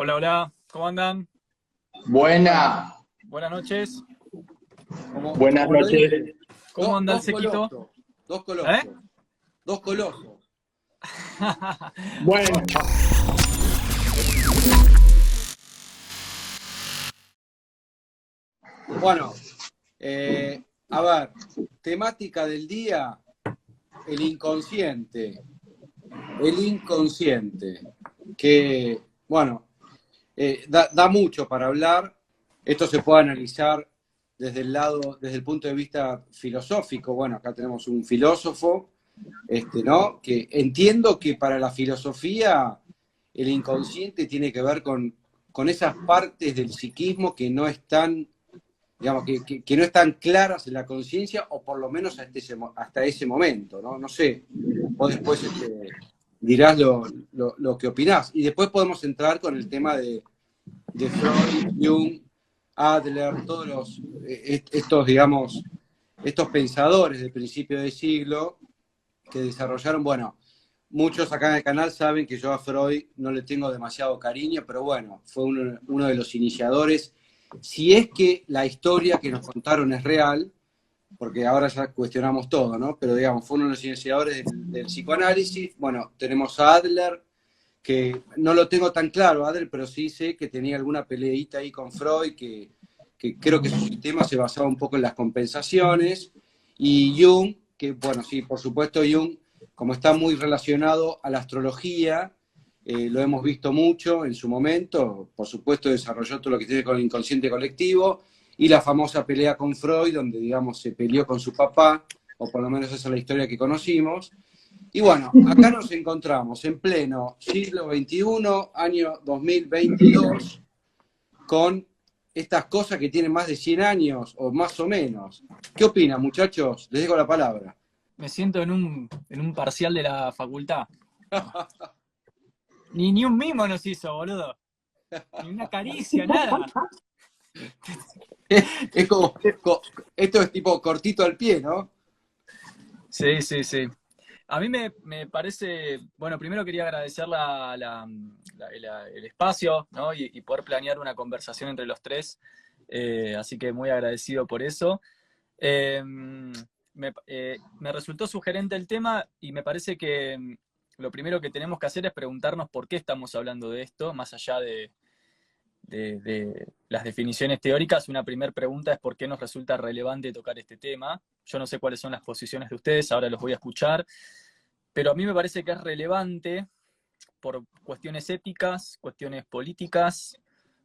Hola, hola, ¿cómo andan? Buena, Buenas noches. buenas Como lo noches. dije, ¿Cómo anda el dos sequito? colosos, dos ¿Eh? colosos, dos colosos. Bueno, Bueno, a ver, temática del día, el inconsciente. El inconsciente, que, bueno, da mucho para hablar. Esto se puede analizar desde el punto de vista filosófico. Bueno, acá tenemos un filósofo, ¿no? Que entiendo que para la filosofía el inconsciente tiene que ver con esas partes del psiquismo que no están, digamos, que no están claras en la conciencia, o por lo menos hasta ese momento, ¿no? No sé, vos después dirás lo que opinás. Y después podemos entrar con el tema de Freud, Jung, Adler, todos estos, digamos, estos pensadores del principio del siglo que desarrollaron, bueno, muchos acá en el canal saben que yo a Freud no le tengo demasiado cariño, pero bueno, fue uno de los iniciadores. Si es que la historia que nos contaron es real, porque ahora ya cuestionamos todo, ¿no? Pero digamos, fue uno de los iniciadores del psicoanálisis. Bueno, tenemos a Adler, que no lo tengo tan claro, Adler, pero sí sé que tenía alguna peleita ahí con Freud, que creo que su sistema se basaba un poco en las compensaciones. Y Jung, que bueno, sí, por supuesto Jung, como está muy relacionado a la astrología, lo hemos visto mucho en su momento, por supuesto desarrolló todo lo que tiene con el inconsciente colectivo, y la famosa pelea con Freud, donde digamos se peleó con su papá, o por lo menos esa es la historia que conocimos. Y bueno, acá nos encontramos en pleno siglo XXI, año 2022, con estas cosas que tienen más de 100 años, o más o menos. ¿Qué opinan, muchachos? Les dejo la palabra. Me siento en un parcial de la facultad. Ni un mimo nos hizo, boludo. Ni una caricia, nada. Es esto es tipo cortito al pie, ¿no? Sí, sí, sí. A mí me parece, bueno, primero quería agradecer el espacio, ¿no? Y poder planear una conversación entre los tres. Así que muy agradecido por eso. Me resultó sugerente el tema y me parece que lo primero que tenemos que hacer es preguntarnos por qué estamos hablando de esto, más allá de las definiciones teóricas. Una primera pregunta es por qué nos resulta relevante tocar este tema. Yo no sé cuáles son las posiciones de ustedes, ahora los voy a escuchar, pero a mí me parece que es relevante por cuestiones éticas, cuestiones políticas,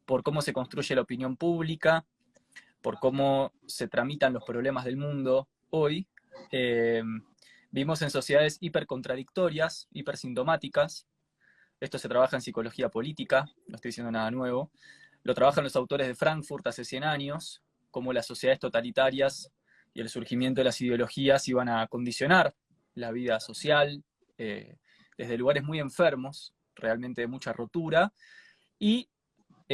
por cómo se construye la opinión pública, por cómo se tramitan los problemas del mundo hoy. Vivimos en sociedades hipercontradictorias, hipersintomáticas. Esto se trabaja en psicología política, no estoy diciendo nada nuevo. Lo trabajan los autores de Frankfurt hace 100 años, cómo las sociedades totalitarias y el surgimiento de las ideologías iban a condicionar la vida social, desde lugares muy enfermos, realmente de mucha rotura. Y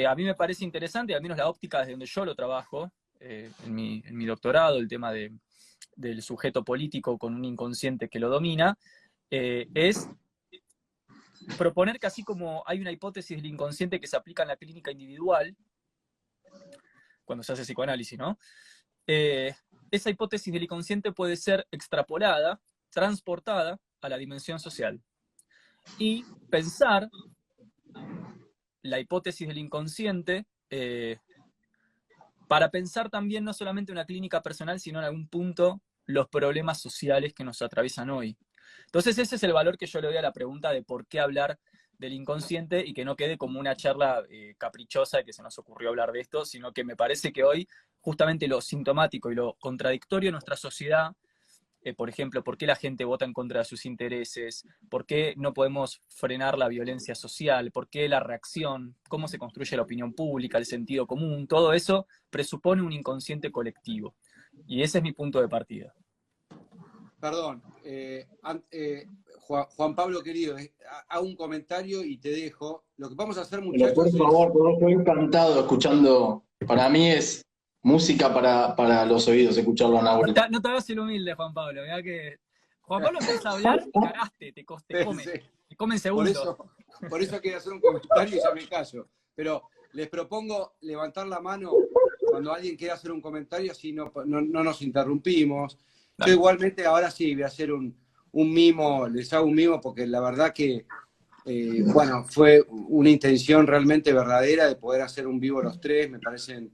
a mí me parece interesante, al menos la óptica desde donde yo lo trabajo, en mi doctorado, el tema del sujeto político con un inconsciente que lo domina, es proponer que así como hay una hipótesis del inconsciente que se aplica en la clínica individual, cuando se hace psicoanálisis, ¿no? Esa hipótesis del inconsciente puede ser extrapolada, transportada a la dimensión social. Y pensar la hipótesis del inconsciente para pensar también no solamente una clínica personal, sino en algún punto los problemas sociales que nos atraviesan hoy. Entonces ese es el valor que yo le doy a la pregunta de por qué hablar del inconsciente y que no quede como una charla caprichosa de que se nos ocurrió hablar de esto, sino que me parece que hoy justamente lo sintomático y lo contradictorio de nuestra sociedad, por ejemplo, por qué la gente vota en contra de sus intereses, por qué no podemos frenar la violencia social, por qué la reacción, cómo se construye la opinión pública, el sentido común, todo eso presupone un inconsciente colectivo. Y ese es mi punto de partida. Perdón, Juan Pablo querido, hago un comentario y te dejo. Lo que vamos a hacer, pero muchachos, por es... favor, yo estoy encantado escuchando. Para mí es música para los oídos escucharlo a Nahuel. No te hagas el humilde, Juan Pablo. Mirá que Juan Pablo empieza a hablar y cagaste, te come. Sí. Te come en Por segundo. eso, por eso quería hacer un comentario y ya me callo. pero les propongo levantar la mano cuando alguien quiera hacer un comentario, así no nos interrumpimos. Yo igualmente ahora sí voy a hacer un mimo, les hago un mimo porque la verdad que, bueno, fue una intención realmente verdadera de poder hacer un vivo los tres. Me parecen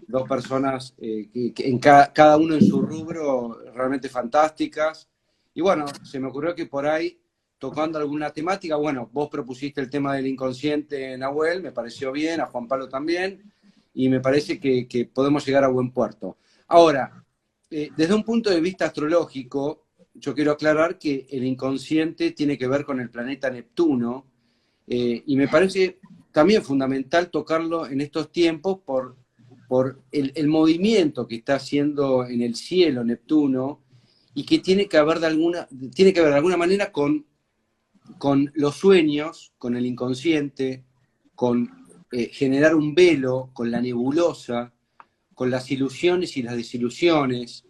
dos personas que en cada uno en su rubro realmente fantásticas. Y bueno, se me ocurrió que por ahí, tocando alguna temática, bueno, vos propusiste el tema del inconsciente, Nahuel, me pareció bien, a Juan Pablo también, y me parece que podemos llegar a buen puerto. Ahora, desde un punto de vista astrológico, yo quiero aclarar que el inconsciente tiene que ver con el planeta Neptuno, y me parece también fundamental tocarlo en estos tiempos por el movimiento que está haciendo en el cielo Neptuno, y que tiene que ver de alguna manera con los sueños, con el inconsciente, con generar un velo, con la nebulosa, con las ilusiones y las desilusiones,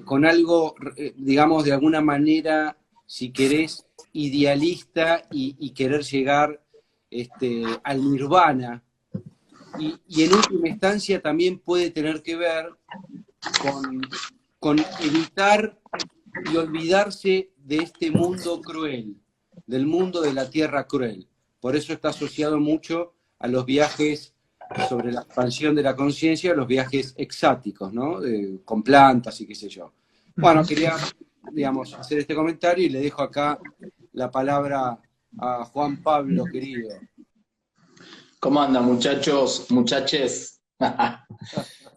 con algo, digamos, de alguna manera, si querés, idealista y querer llegar al nirvana. Y en última instancia también puede tener que ver con evitar y olvidarse de este mundo cruel, del mundo de la tierra cruel. Por eso está asociado mucho a los viajes sobre la expansión de la conciencia, a los viajes exáticos, ¿no? Con plantas y qué sé yo. Bueno, quería, digamos, hacer este comentario y le dejo acá la palabra a Juan Pablo, querido. ¿Cómo andan, muchachos, muchaches?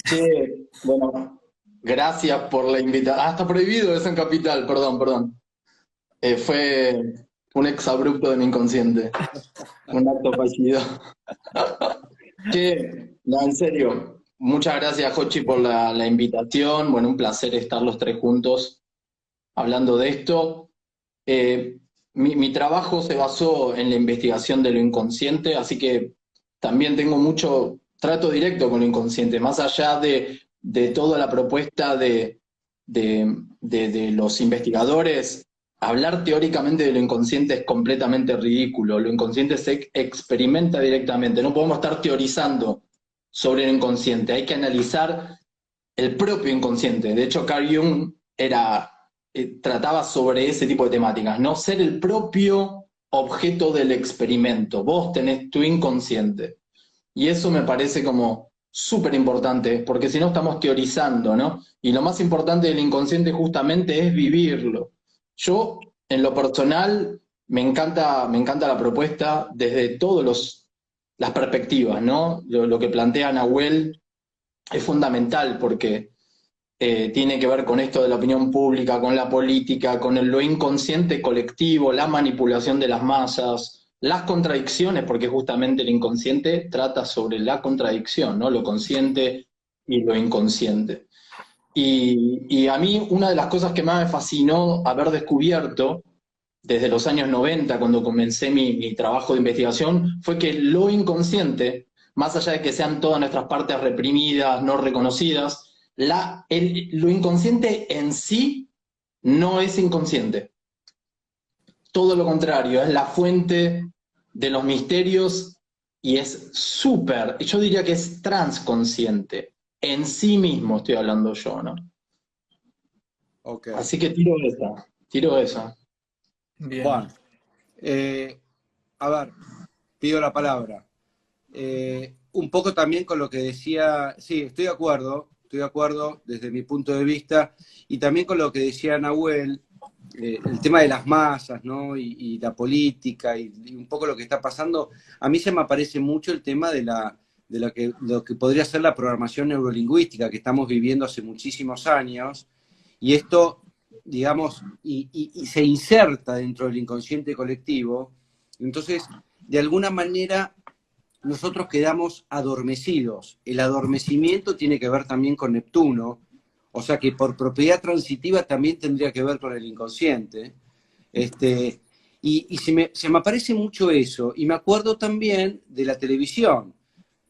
Che, bueno, gracias por la invitación. Ah, está prohibido eso en Capital, perdón. Fue un exabrupto de mi inconsciente, un acto fallido. Che, no, en serio, muchas gracias, Jochi, por la invitación. Bueno, un placer estar los tres juntos hablando de esto. Mi trabajo se basó en la investigación de lo inconsciente, así que también tengo mucho trato directo con lo inconsciente, más allá de toda la propuesta de los investigadores. Hablar teóricamente de lo inconsciente es completamente ridículo. Lo inconsciente se experimenta directamente. No podemos estar teorizando sobre el inconsciente. Hay que analizar el propio inconsciente. De hecho, Carl Jung trataba sobre ese tipo de temáticas, ¿no? Ser el propio objeto del experimento. Vos tenés tu inconsciente. Y eso me parece como súper importante, porque si no estamos teorizando, ¿no? Y lo más importante del inconsciente justamente es vivirlo. Yo, en lo personal, me encanta la propuesta desde todas las perspectivas, ¿no? Lo que plantea Nahuel es fundamental porque tiene que ver con esto de la opinión pública, con la política, con lo inconsciente colectivo, la manipulación de las masas, las contradicciones, porque justamente el inconsciente trata sobre la contradicción, ¿no? Lo consciente y lo inconsciente. Y a mí una de las cosas que más me fascinó haber descubierto desde los años 90, cuando comencé mi trabajo de investigación, fue que lo inconsciente, más allá de que sean todas nuestras partes reprimidas, no reconocidas, lo inconsciente en sí no es inconsciente. Todo lo contrario, es la fuente de los misterios y es súper, yo diría que es transconsciente. En sí mismo estoy hablando yo, ¿no? Okay. Así que tiro esa. Bien. Bueno, a ver, pido la palabra. Un poco también con lo que decía, sí, estoy de acuerdo desde mi punto de vista, y también con lo que decía Nahuel, el tema de las masas, ¿no? Y la política, y un poco lo que está pasando. A mí se me aparece mucho el tema de lo que podría ser la programación neurolingüística que estamos viviendo hace muchísimos años, y esto, digamos, y se inserta dentro del inconsciente colectivo. Entonces, de alguna manera, nosotros quedamos adormecidos. El adormecimiento tiene que ver también con Neptuno, o sea que por propiedad transitiva también tendría que ver con el inconsciente. Y se me aparece mucho eso, y me acuerdo también de la televisión.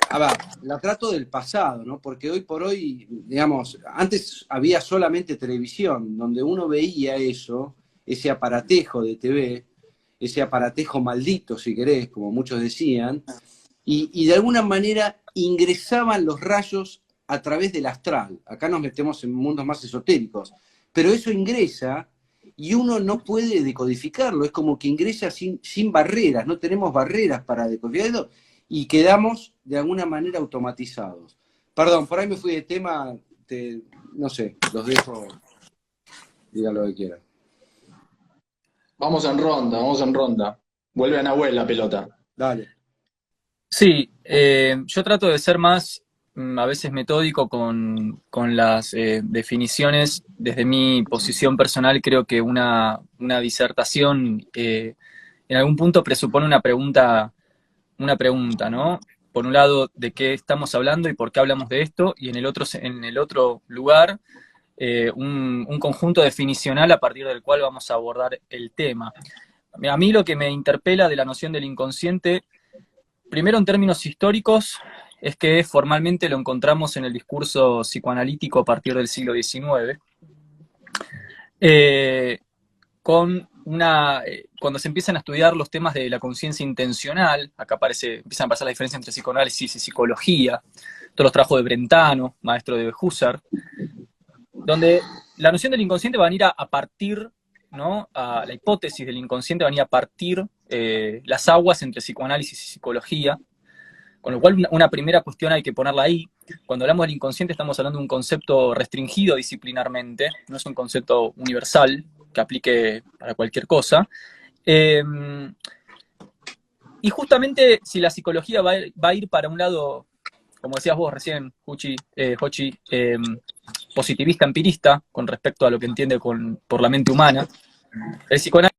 A ver, la trato del pasado, ¿no? Porque hoy por hoy, digamos, antes había solamente televisión, donde uno veía eso, ese aparatejo de TV, ese aparatejo maldito, si querés, como muchos decían, y de alguna manera ingresaban los rayos a través del astral. Acá nos metemos en mundos más esotéricos, pero eso ingresa y uno no puede decodificarlo, es como que ingresa sin barreras, no tenemos barreras para decodificarlo y quedamos de alguna manera automatizados. Perdón, por ahí me fui de tema, no sé, los dejo, digan lo que quieran. Vamos en ronda. Vuelve a Nahuel la pelota. Dale. Sí, yo trato de ser más, a veces metódico con las definiciones. Desde mi posición personal creo que una disertación en algún punto presupone una pregunta, ¿no? Por un lado, de qué estamos hablando y por qué hablamos de esto, y en el otro lugar, un conjunto definicional a partir del cual vamos a abordar el tema. A mí lo que me interpela de la noción del inconsciente, primero en términos históricos, es que formalmente lo encontramos en el discurso psicoanalítico a partir del siglo XIX, cuando se empiezan a estudiar los temas de la conciencia intencional, acá empiezan a pasar la diferencia entre psicoanálisis y psicología, todos los trabajos de Brentano, maestro de Husserl, donde la noción del inconsciente va a venir a partir, ¿no? A la hipótesis del inconsciente va a venir a partir las aguas entre psicoanálisis y psicología, con lo cual una primera cuestión hay que ponerla ahí. Cuando hablamos del inconsciente estamos hablando de un concepto restringido disciplinarmente, no es un concepto universal que aplique para cualquier cosa. Y justamente si la psicología va a ir para un lado, como decías vos recién, Hochi, positivista, empirista, con respecto a lo que entiende por la mente humana, el psicoanálisis,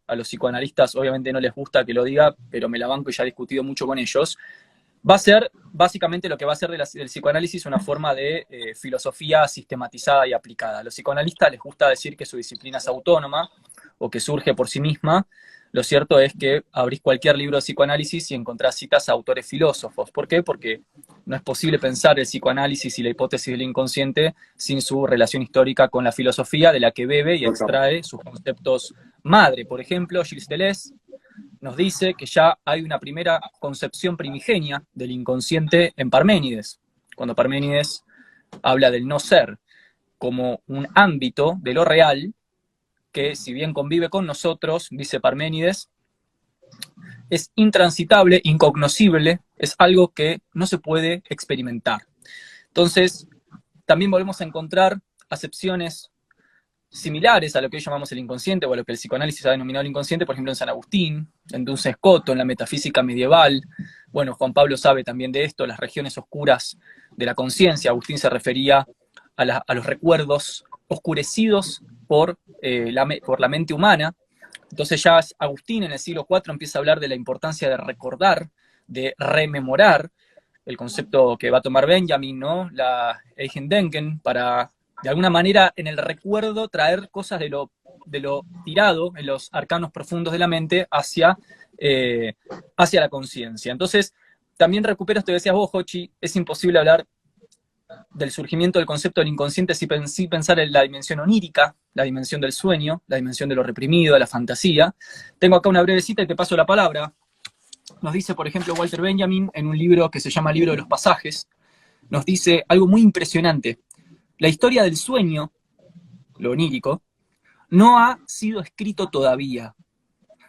a los psicoanalistas obviamente no les gusta que lo diga, pero me la banco y ya he discutido mucho con ellos, va a ser básicamente lo que va a ser del psicoanálisis una forma de filosofía sistematizada y aplicada. A los psicoanalistas les gusta decir que su disciplina es autónoma o que surge por sí misma. Lo cierto es que abrís cualquier libro de psicoanálisis y encontrás citas a autores filósofos. ¿Por qué? Porque no es posible pensar el psicoanálisis y la hipótesis del inconsciente sin su relación histórica con la filosofía, de la que bebe y extrae sus conceptos madre. Por ejemplo, Gilles Deleuze nos dice que ya hay una primera concepción primigenia del inconsciente en Parménides, cuando Parménides habla del no ser como un ámbito de lo real, que si bien convive con nosotros, dice Parménides, es intransitable, incognoscible, es algo que no se puede experimentar. Entonces, también volvemos a encontrar acepciones similares a lo que hoy llamamos el inconsciente, o a lo que el psicoanálisis ha denominado el inconsciente, por ejemplo en San Agustín, en Duns Scoto, en la metafísica medieval. Bueno, Juan Pablo sabe también de esto, las regiones oscuras de la conciencia. Agustín se refería a los recuerdos oscurecidos por la mente humana. Entonces ya Agustín en el siglo IV empieza a hablar de la importancia de recordar, de rememorar, el concepto que va a tomar Benjamin, ¿no? La Eigendenken, para de alguna manera en el recuerdo traer cosas de lo tirado en los arcanos profundos de la mente hacia la conciencia. Entonces, también recupero esto que decías vos, Hochi, es imposible hablar del surgimiento del concepto del inconsciente sin pensar en la dimensión onírica, la dimensión del sueño, la dimensión de lo reprimido, de la fantasía. Tengo acá una breve cita y te paso la palabra. Nos dice, por ejemplo, Walter Benjamin, en un libro que se llama Libro de los Pasajes, nos dice algo muy impresionante. La historia del sueño, lo onírico, no ha sido escrito todavía.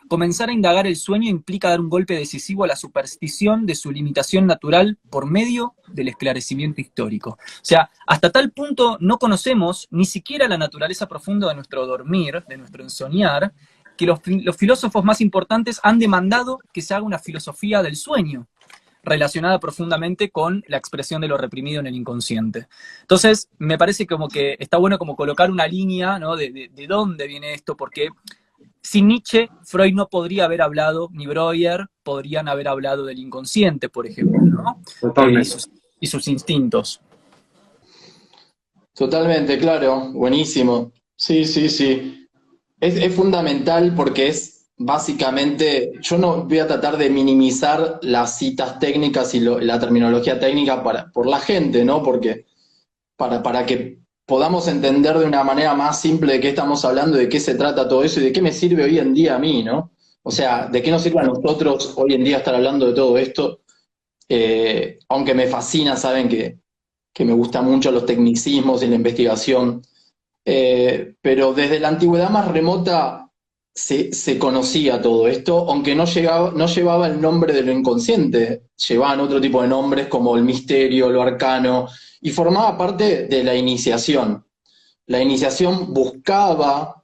Comenzar a indagar el sueño implica dar un golpe decisivo a la superstición de su limitación natural por medio del esclarecimiento histórico. O sea, hasta tal punto no conocemos ni siquiera la naturaleza profunda de nuestro dormir, de nuestro ensoñar, que los filósofos más importantes han demandado que se haga una filosofía del sueño, relacionada profundamente con la expresión de lo reprimido en el inconsciente. Entonces, me parece como que está bueno como colocar una línea, ¿no? de dónde viene esto, porque sin Nietzsche, Freud no podría haber hablado, ni Breuer podrían haber hablado del inconsciente, por ejemplo, ¿no? Y sus instintos. Totalmente, claro, buenísimo. Sí, sí, sí. Es fundamental porque es básicamente, yo no voy a tratar de minimizar las citas técnicas y la terminología técnica por la gente, ¿no? Porque para que podamos entender de una manera más simple de qué estamos hablando, de qué se trata todo eso y de qué me sirve hoy en día a mí, ¿no? O sea, ¿de qué nos sirve a nosotros hoy en día estar hablando de todo esto? Aunque me fascina, saben que me gustan mucho los tecnicismos y la investigación, pero desde la antigüedad más remota se conocía todo esto, aunque no llevaba el nombre de lo inconsciente, llevaban otro tipo de nombres como el misterio, lo arcano, y formaba parte de la iniciación. La iniciación buscaba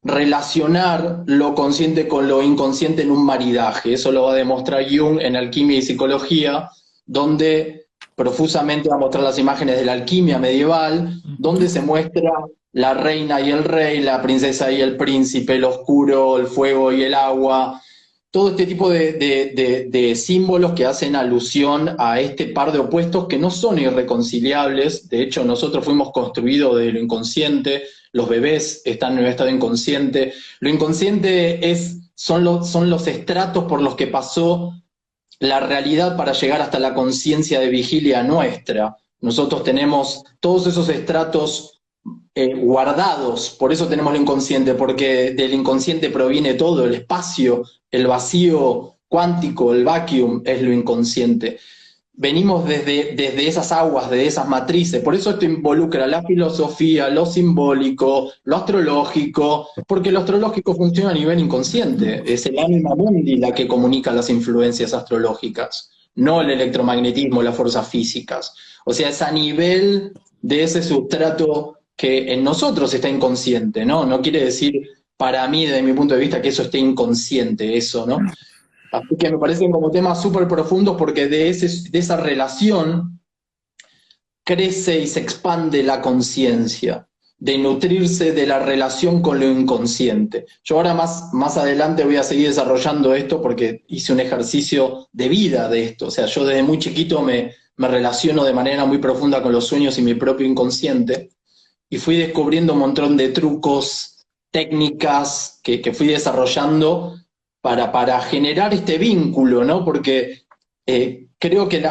relacionar lo consciente con lo inconsciente en un maridaje. Eso lo va a demostrar Jung en Alquimia y Psicología, donde profusamente va a mostrar las imágenes de la alquimia medieval, donde se muestra la reina y el rey, la princesa y el príncipe, el oscuro, el fuego y el agua, todo este tipo de símbolos que hacen alusión a este par de opuestos que no son irreconciliables. De hecho, nosotros fuimos construidos de lo inconsciente, los bebés están en un estado inconsciente. Lo inconsciente son los estratos por los que pasó la realidad para llegar hasta la conciencia de vigilia nuestra. Nosotros tenemos todos esos estratos guardados, por eso tenemos lo inconsciente, porque del inconsciente proviene todo, el espacio, el vacío cuántico, el vacuum es lo inconsciente. Venimos desde esas aguas, de esas matrices, por eso esto involucra la filosofía, lo simbólico, lo astrológico, porque lo astrológico funciona a nivel inconsciente, es el anima mundi la que comunica las influencias astrológicas, no el electromagnetismo, las fuerzas físicas. O sea, es a nivel de ese sustrato que en nosotros está inconsciente, ¿no? No quiere decir, para mí, desde mi punto de vista, que eso esté inconsciente, eso, ¿no? Así que me parecen como temas súper profundos porque de esa relación crece y se expande la conciencia, de nutrirse de la relación con lo inconsciente. Yo ahora más adelante voy a seguir desarrollando esto porque hice un ejercicio de vida de esto. O sea, yo desde muy chiquito me relaciono de manera muy profunda con los sueños y mi propio inconsciente, y fui descubriendo un montón de trucos, técnicas que fui desarrollando para generar este vínculo, ¿no? Porque creo que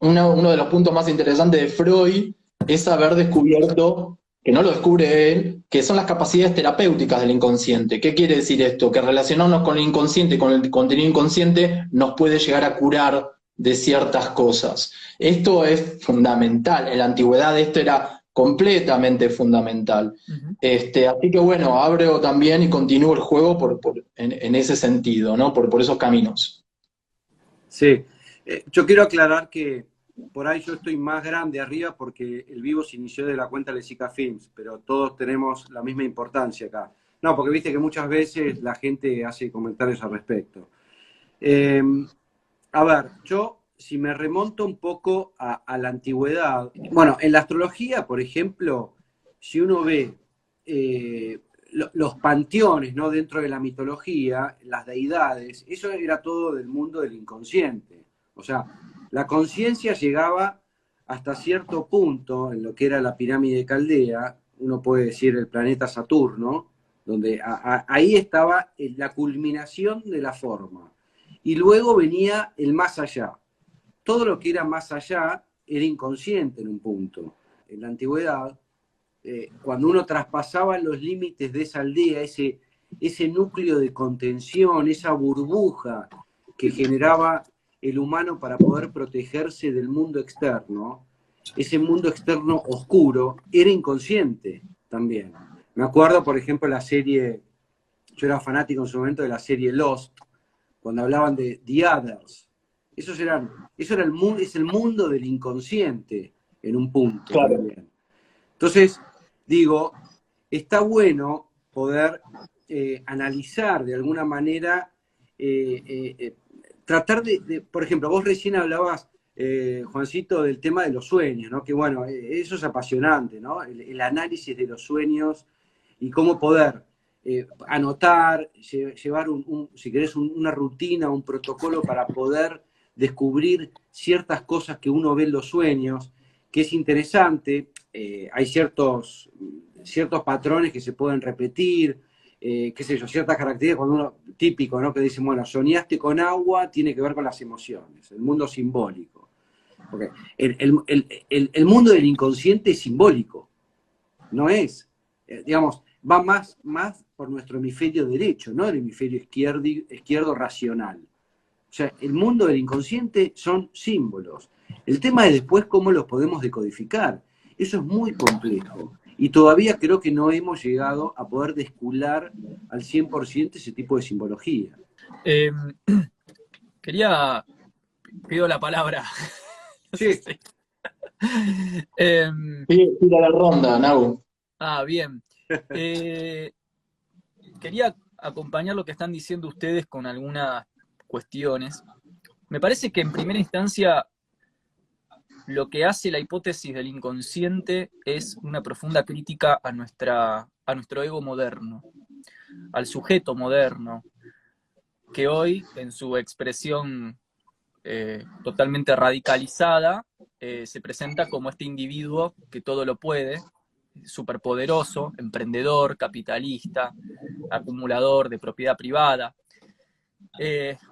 uno de los puntos más interesantes de Freud es haber descubierto, que no lo descubre él, que son las capacidades terapéuticas del inconsciente. ¿Qué quiere decir esto? Que relacionarnos con el inconsciente, con el contenido inconsciente, nos puede llegar a curar de ciertas cosas. Esto es fundamental. En la antigüedad esto era completamente fundamental. Así que bueno, abro también y continúo el juego en ese sentido, ¿no? Por esos caminos. Sí, yo quiero aclarar que por ahí yo estoy más grande arriba porque el vivo se inició de la cuenta de Lesica Films, pero todos tenemos la misma importancia acá. No, porque viste que muchas veces la gente hace comentarios al respecto. A ver, yo si me remonto un poco a la antigüedad, bueno, en la astrología, por ejemplo, si uno ve los panteones, ¿no? Dentro de la mitología, las deidades, eso era todo del mundo del inconsciente. O sea, la conciencia llegaba hasta cierto punto en lo que era la pirámide de Caldea, uno puede decir el planeta Saturno, donde ahí estaba la culminación de la forma. Y luego venía el más allá. Todo lo que era más allá era inconsciente en un punto. En la antigüedad, cuando uno traspasaba los límites de esa aldea, ese núcleo de contención, esa burbuja que generaba el humano para poder protegerse del mundo externo, ese mundo externo oscuro, era inconsciente también. Me acuerdo, por ejemplo, la serie, yo era fanático en su momento de la serie Lost, cuando hablaban de The Others. Eso es el mundo del inconsciente en un punto. Claro. También. Entonces, digo, está bueno poder analizar de alguna manera, tratar por ejemplo, vos recién hablabas, Juancito, del tema de los sueños, ¿no? Que bueno, eso es apasionante, ¿no? El análisis de los sueños y cómo poder anotar, llevar, si querés, una rutina, un protocolo para poder descubrir ciertas cosas que uno ve en los sueños, que es interesante. Hay ciertos patrones que se pueden repetir, qué sé yo, ciertas características, cuando uno, típico, ¿no? Que dicen, bueno, soñaste con agua, tiene que ver con las emociones, el mundo simbólico. Porque el mundo del inconsciente es simbólico, no es, digamos, va más por nuestro hemisferio derecho, no el hemisferio izquierdo racional. O sea, el mundo del inconsciente son símbolos. El tema es después cómo los podemos decodificar. Eso es muy complejo. Y todavía creo que no hemos llegado a poder descular al 100% ese tipo de simbología. Eh, pido la palabra. No Sí. sé. Eh, Tira la ronda, Nau. bien. Quería acompañar lo que están diciendo ustedes con algunas cuestiones. Me parece que en primera instancia lo que hace la hipótesis del inconsciente es una profunda crítica a nuestro ego moderno, al sujeto moderno, que hoy, en su expresión totalmente radicalizada, se presenta como este individuo que todo lo puede, superpoderoso, emprendedor, capitalista, acumulador de propiedad privada.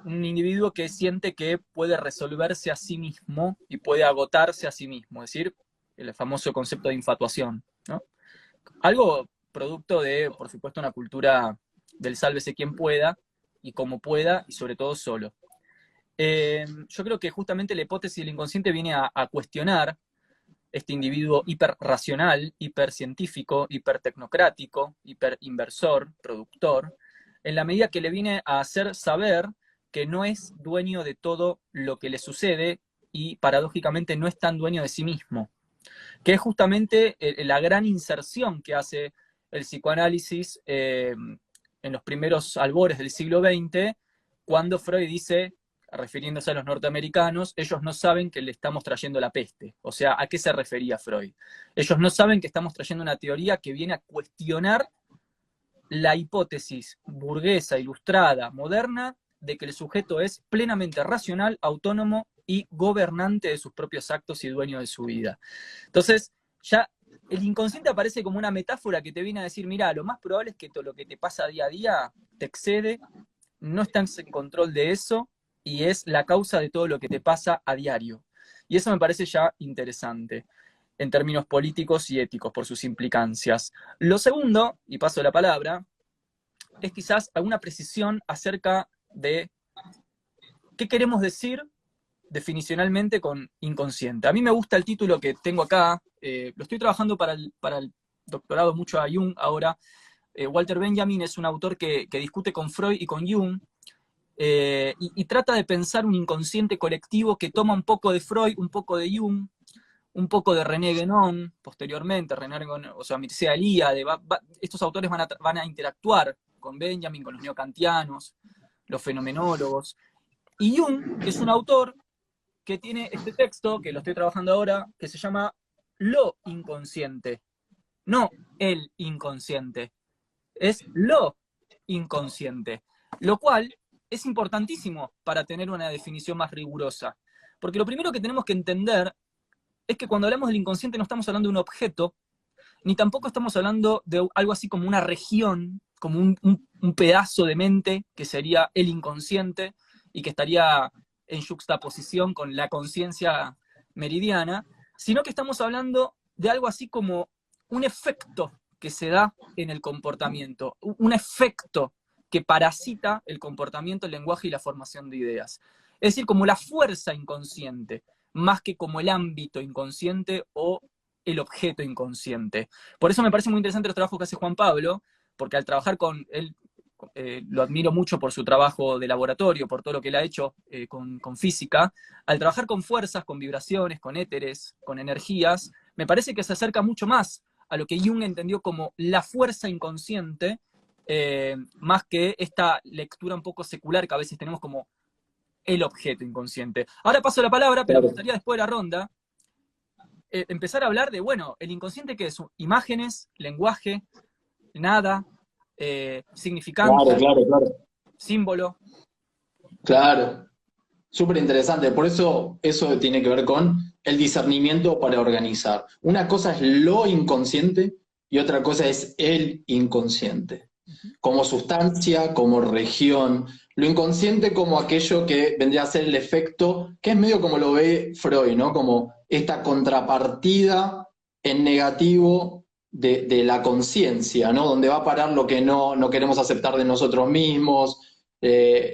Un individuo que siente que puede resolverse a sí mismo y puede agotarse a sí mismo, es decir, el famoso concepto de infatuación, ¿no? Algo producto de, por supuesto, una cultura del sálvese quien pueda y como pueda y sobre todo solo. Yo creo que justamente la hipótesis del inconsciente viene a cuestionar este individuo hiperracional, hipercientífico, hipertecnocrático, hiperinversor, productor, en la medida que le viene a hacer saber que no es dueño de todo lo que le sucede y paradójicamente no es tan dueño de sí mismo, que es justamente la gran inserción que hace el psicoanálisis en los primeros albores del siglo XX, cuando Freud dice, refiriéndose a los norteamericanos, ellos no saben que le estamos trayendo la peste. O sea, ¿a qué se refería Freud? Ellos no saben que estamos trayendo una teoría que viene a cuestionar la hipótesis burguesa, ilustrada, moderna, de que el sujeto es plenamente racional, autónomo y gobernante de sus propios actos y dueño de su vida. Entonces, ya el inconsciente aparece como una metáfora que te viene a decir, mira, lo más probable es que todo lo que te pasa día a día te excede, no estás en control de eso, y es la causa de todo lo que te pasa a diario. Y eso me parece ya interesante, en términos políticos y éticos, por sus implicancias. Lo segundo, y paso la palabra, es quizás alguna precisión acerca de qué queremos decir definicionalmente con inconsciente. A mí me gusta el título que tengo acá, lo estoy trabajando para el doctorado mucho a Jung ahora. Walter Benjamin es un autor que discute con Freud y con Jung, y trata de pensar un inconsciente colectivo que toma un poco de Freud, un poco de Jung, un poco de René Guénon, posteriormente, o sea, Mircea Eliade, estos autores van a interactuar con Benjamin, con los neocantianos, los fenomenólogos. Y Jung es un autor que tiene este texto, que lo estoy trabajando ahora, que se llama Lo inconsciente, no el inconsciente, es lo inconsciente, lo cual es importantísimo para tener una definición más rigurosa. Porque lo primero que tenemos que entender es que cuando hablamos del inconsciente no estamos hablando de un objeto, ni tampoco estamos hablando de algo así como una región, como un pedazo de mente que sería el inconsciente y que estaría en juxtaposición con la conciencia meridiana, sino que estamos hablando de algo así como un efecto que se da en el comportamiento, un efecto que parasita el comportamiento, el lenguaje y la formación de ideas. Es decir, como la fuerza inconsciente, más que como el ámbito inconsciente o el objeto inconsciente. Por eso me parece muy interesante el trabajo que hace Juan Pablo, porque al trabajar con él, lo admiro mucho por su trabajo de laboratorio, por todo lo que él ha hecho con física, al trabajar con fuerzas, con vibraciones, con éteres, con energías, me parece que se acerca mucho más a lo que Jung entendió como la fuerza inconsciente, más que esta lectura un poco secular que a veces tenemos como el objeto inconsciente. Ahora paso la palabra, pero me gustaría después de la ronda empezar a hablar de, bueno, el inconsciente que es imágenes, lenguaje, nada, significante, Claro. símbolo. Claro, súper interesante. Por eso tiene que ver con el discernimiento para organizar. Una cosa es lo inconsciente y otra cosa es el inconsciente. Como sustancia, como región. Lo inconsciente como aquello que vendría a ser el efecto, que es medio como lo ve Freud, ¿no? Como esta contrapartida en negativo de la conciencia, ¿no? Donde va a parar lo que no queremos aceptar de nosotros mismos,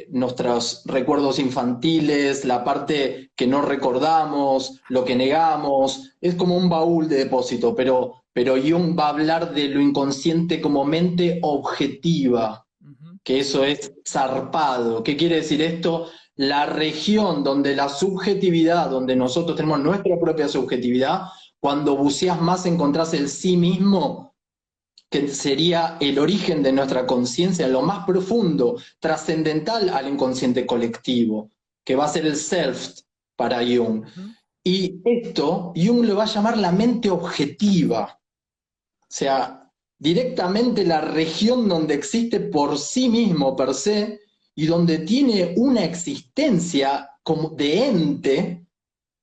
nuestros recuerdos infantiles, la parte que no recordamos, lo que negamos. Es como un baúl de depósito, pero Jung va a hablar de lo inconsciente como mente objetiva, que eso es zarpado. ¿Qué quiere decir esto? La región donde la subjetividad, donde nosotros tenemos nuestra propia subjetividad, cuando buceas más encontrás el sí mismo, que sería el origen de nuestra conciencia, lo más profundo, trascendental al inconsciente colectivo, que va a ser el self para Jung. Y esto, Jung lo va a llamar la mente objetiva. O sea, directamente la región donde existe por sí mismo, per se, y donde tiene una existencia como de ente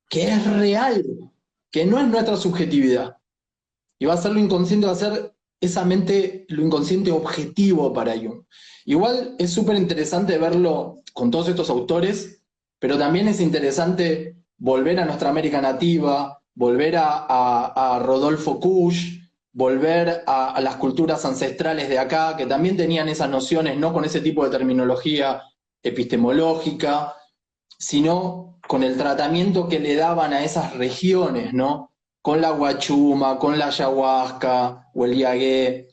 que es real, que no es nuestra subjetividad. Y va a ser lo inconsciente, va a ser esa mente, lo inconsciente objetivo para Jung. Igual es súper interesante verlo con todos estos autores, pero también es interesante volver a nuestra América nativa, volver a Rodolfo Kusch, volver a las culturas ancestrales de acá, que también tenían esas nociones, no con ese tipo de terminología epistemológica, sino con el tratamiento que le daban a esas regiones, ¿no? Con la guachuma, con la ayahuasca o el yagué,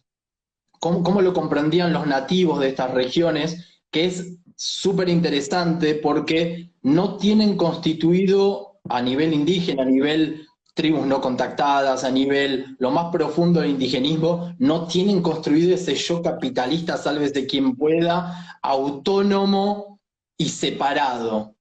cómo lo comprendían los nativos de estas regiones, que es súper interesante porque no tienen constituido a nivel indígena, a nivel tribus no contactadas, a nivel lo más profundo del indigenismo, no tienen construido ese yo capitalista, sálvese quien pueda, autónomo y separado.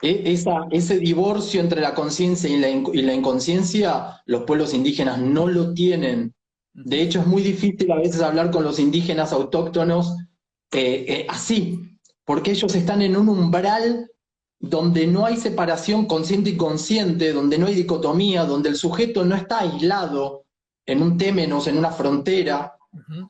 Ese divorcio entre la conciencia y la inconsciencia, los pueblos indígenas no lo tienen. De hecho, es muy difícil a veces hablar con los indígenas autóctonos así, porque ellos están en un umbral donde no hay separación consciente y consciente, donde no hay dicotomía, donde el sujeto no está aislado en un témenos, en una frontera,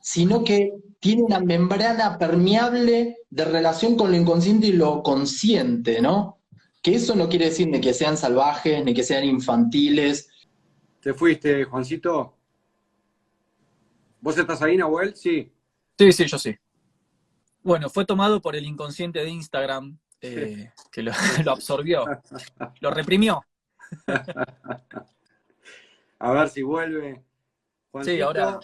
sino que tiene una membrana permeable de relación con lo inconsciente y lo consciente, ¿no? Que eso no quiere decir ni que sean salvajes, ni que sean infantiles. ¿Te fuiste, Juancito? ¿Vos estás ahí, Nahuel? Sí. Sí, yo sí. Bueno, fue tomado por el inconsciente de Instagram, que lo absorbió, lo reprimió. A ver si vuelve. Juancito. Sí, ahora...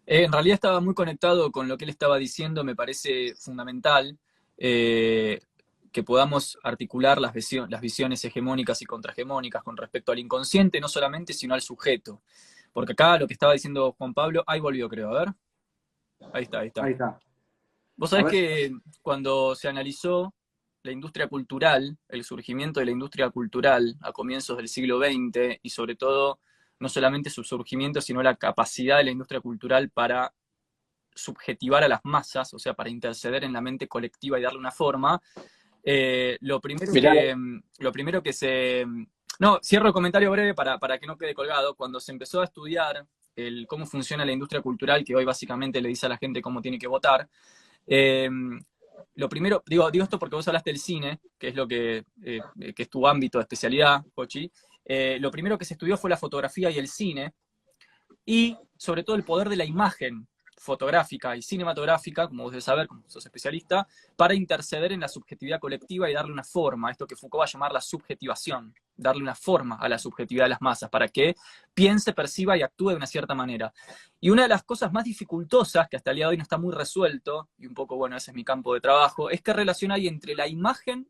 en realidad estaba muy conectado con lo que él estaba diciendo, me parece fundamental que podamos articular las visiones hegemónicas y contrahegemónicas con respecto al inconsciente, no solamente, sino al sujeto. Porque acá lo que estaba diciendo Juan Pablo, ahí volvió creo, a ver. Ahí está. Ahí está. Vos sabés que cuando se analizó la industria cultural, el surgimiento de la industria cultural a comienzos del siglo XX y sobre todo no solamente su surgimiento, sino la capacidad de la industria cultural para subjetivar a las masas, o sea, para interceder en la mente colectiva y darle una forma, lo primero que se... No, cierro el comentario breve para que no quede colgado. Cuando se empezó a estudiar cómo funciona la industria cultural, que hoy básicamente le dice a la gente cómo tiene que votar, lo primero, digo esto porque vos hablaste del cine, que es lo que es tu ámbito de especialidad, Jochi. Lo primero que se estudió fue la fotografía y el cine, y sobre todo el poder de la imagen fotográfica y cinematográfica, como vos debes saber, como sos especialista, para interceder en la subjetividad colectiva y darle una forma, esto que Foucault va a llamar la subjetivación, darle una forma a la subjetividad de las masas, para que piense, perciba y actúe de una cierta manera. Y una de las cosas más dificultosas, que hasta el día de hoy no está muy resuelto, y un poco, bueno, ese es mi campo de trabajo, es qué relación hay entre la imagen,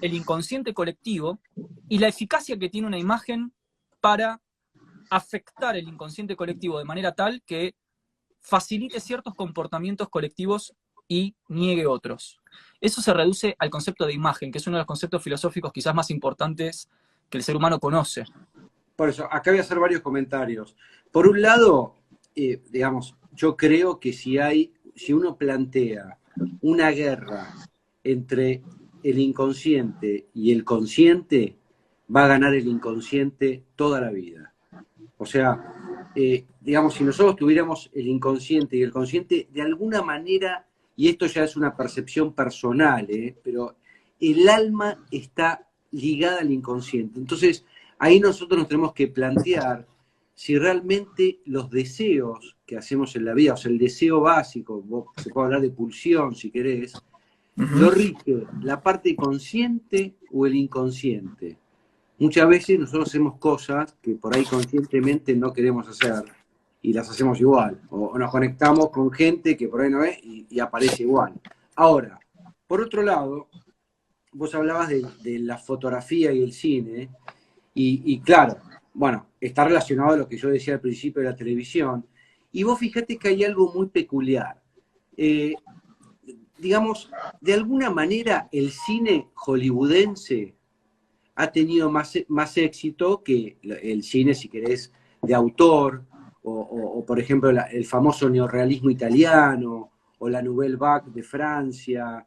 el inconsciente colectivo, y la eficacia que tiene una imagen para afectar el inconsciente colectivo de manera tal que facilite ciertos comportamientos colectivos y niegue otros. Eso se reduce al concepto de imagen, que es uno de los conceptos filosóficos quizás más importantes que el ser humano conoce. Por eso, acá voy a hacer varios comentarios. Por un lado, digamos, yo creo que si uno plantea una guerra entre el inconsciente y el consciente, va a ganar el inconsciente toda la vida. O sea, digamos, si nosotros tuviéramos el inconsciente y el consciente, de alguna manera, y esto ya es una percepción personal, pero el alma está ligada al inconsciente. Entonces, ahí nosotros nos tenemos que plantear si realmente los deseos que hacemos en la vida, o sea, el deseo básico, se puede hablar de pulsión si querés, lo rige la parte consciente o el inconsciente. Muchas veces nosotros hacemos cosas que por ahí conscientemente no queremos hacer y las hacemos igual. O nos conectamos con gente que por ahí no es y aparece igual. Ahora, por otro lado, vos hablabas de la fotografía y el cine y claro, bueno, está relacionado a lo que yo decía al principio de la televisión. Y vos fíjate que hay algo muy peculiar. Digamos, de alguna manera el cine hollywoodense ha tenido más éxito que el cine, si querés, de autor, o por ejemplo, el famoso neorrealismo italiano, o la Nouvelle Vague de Francia,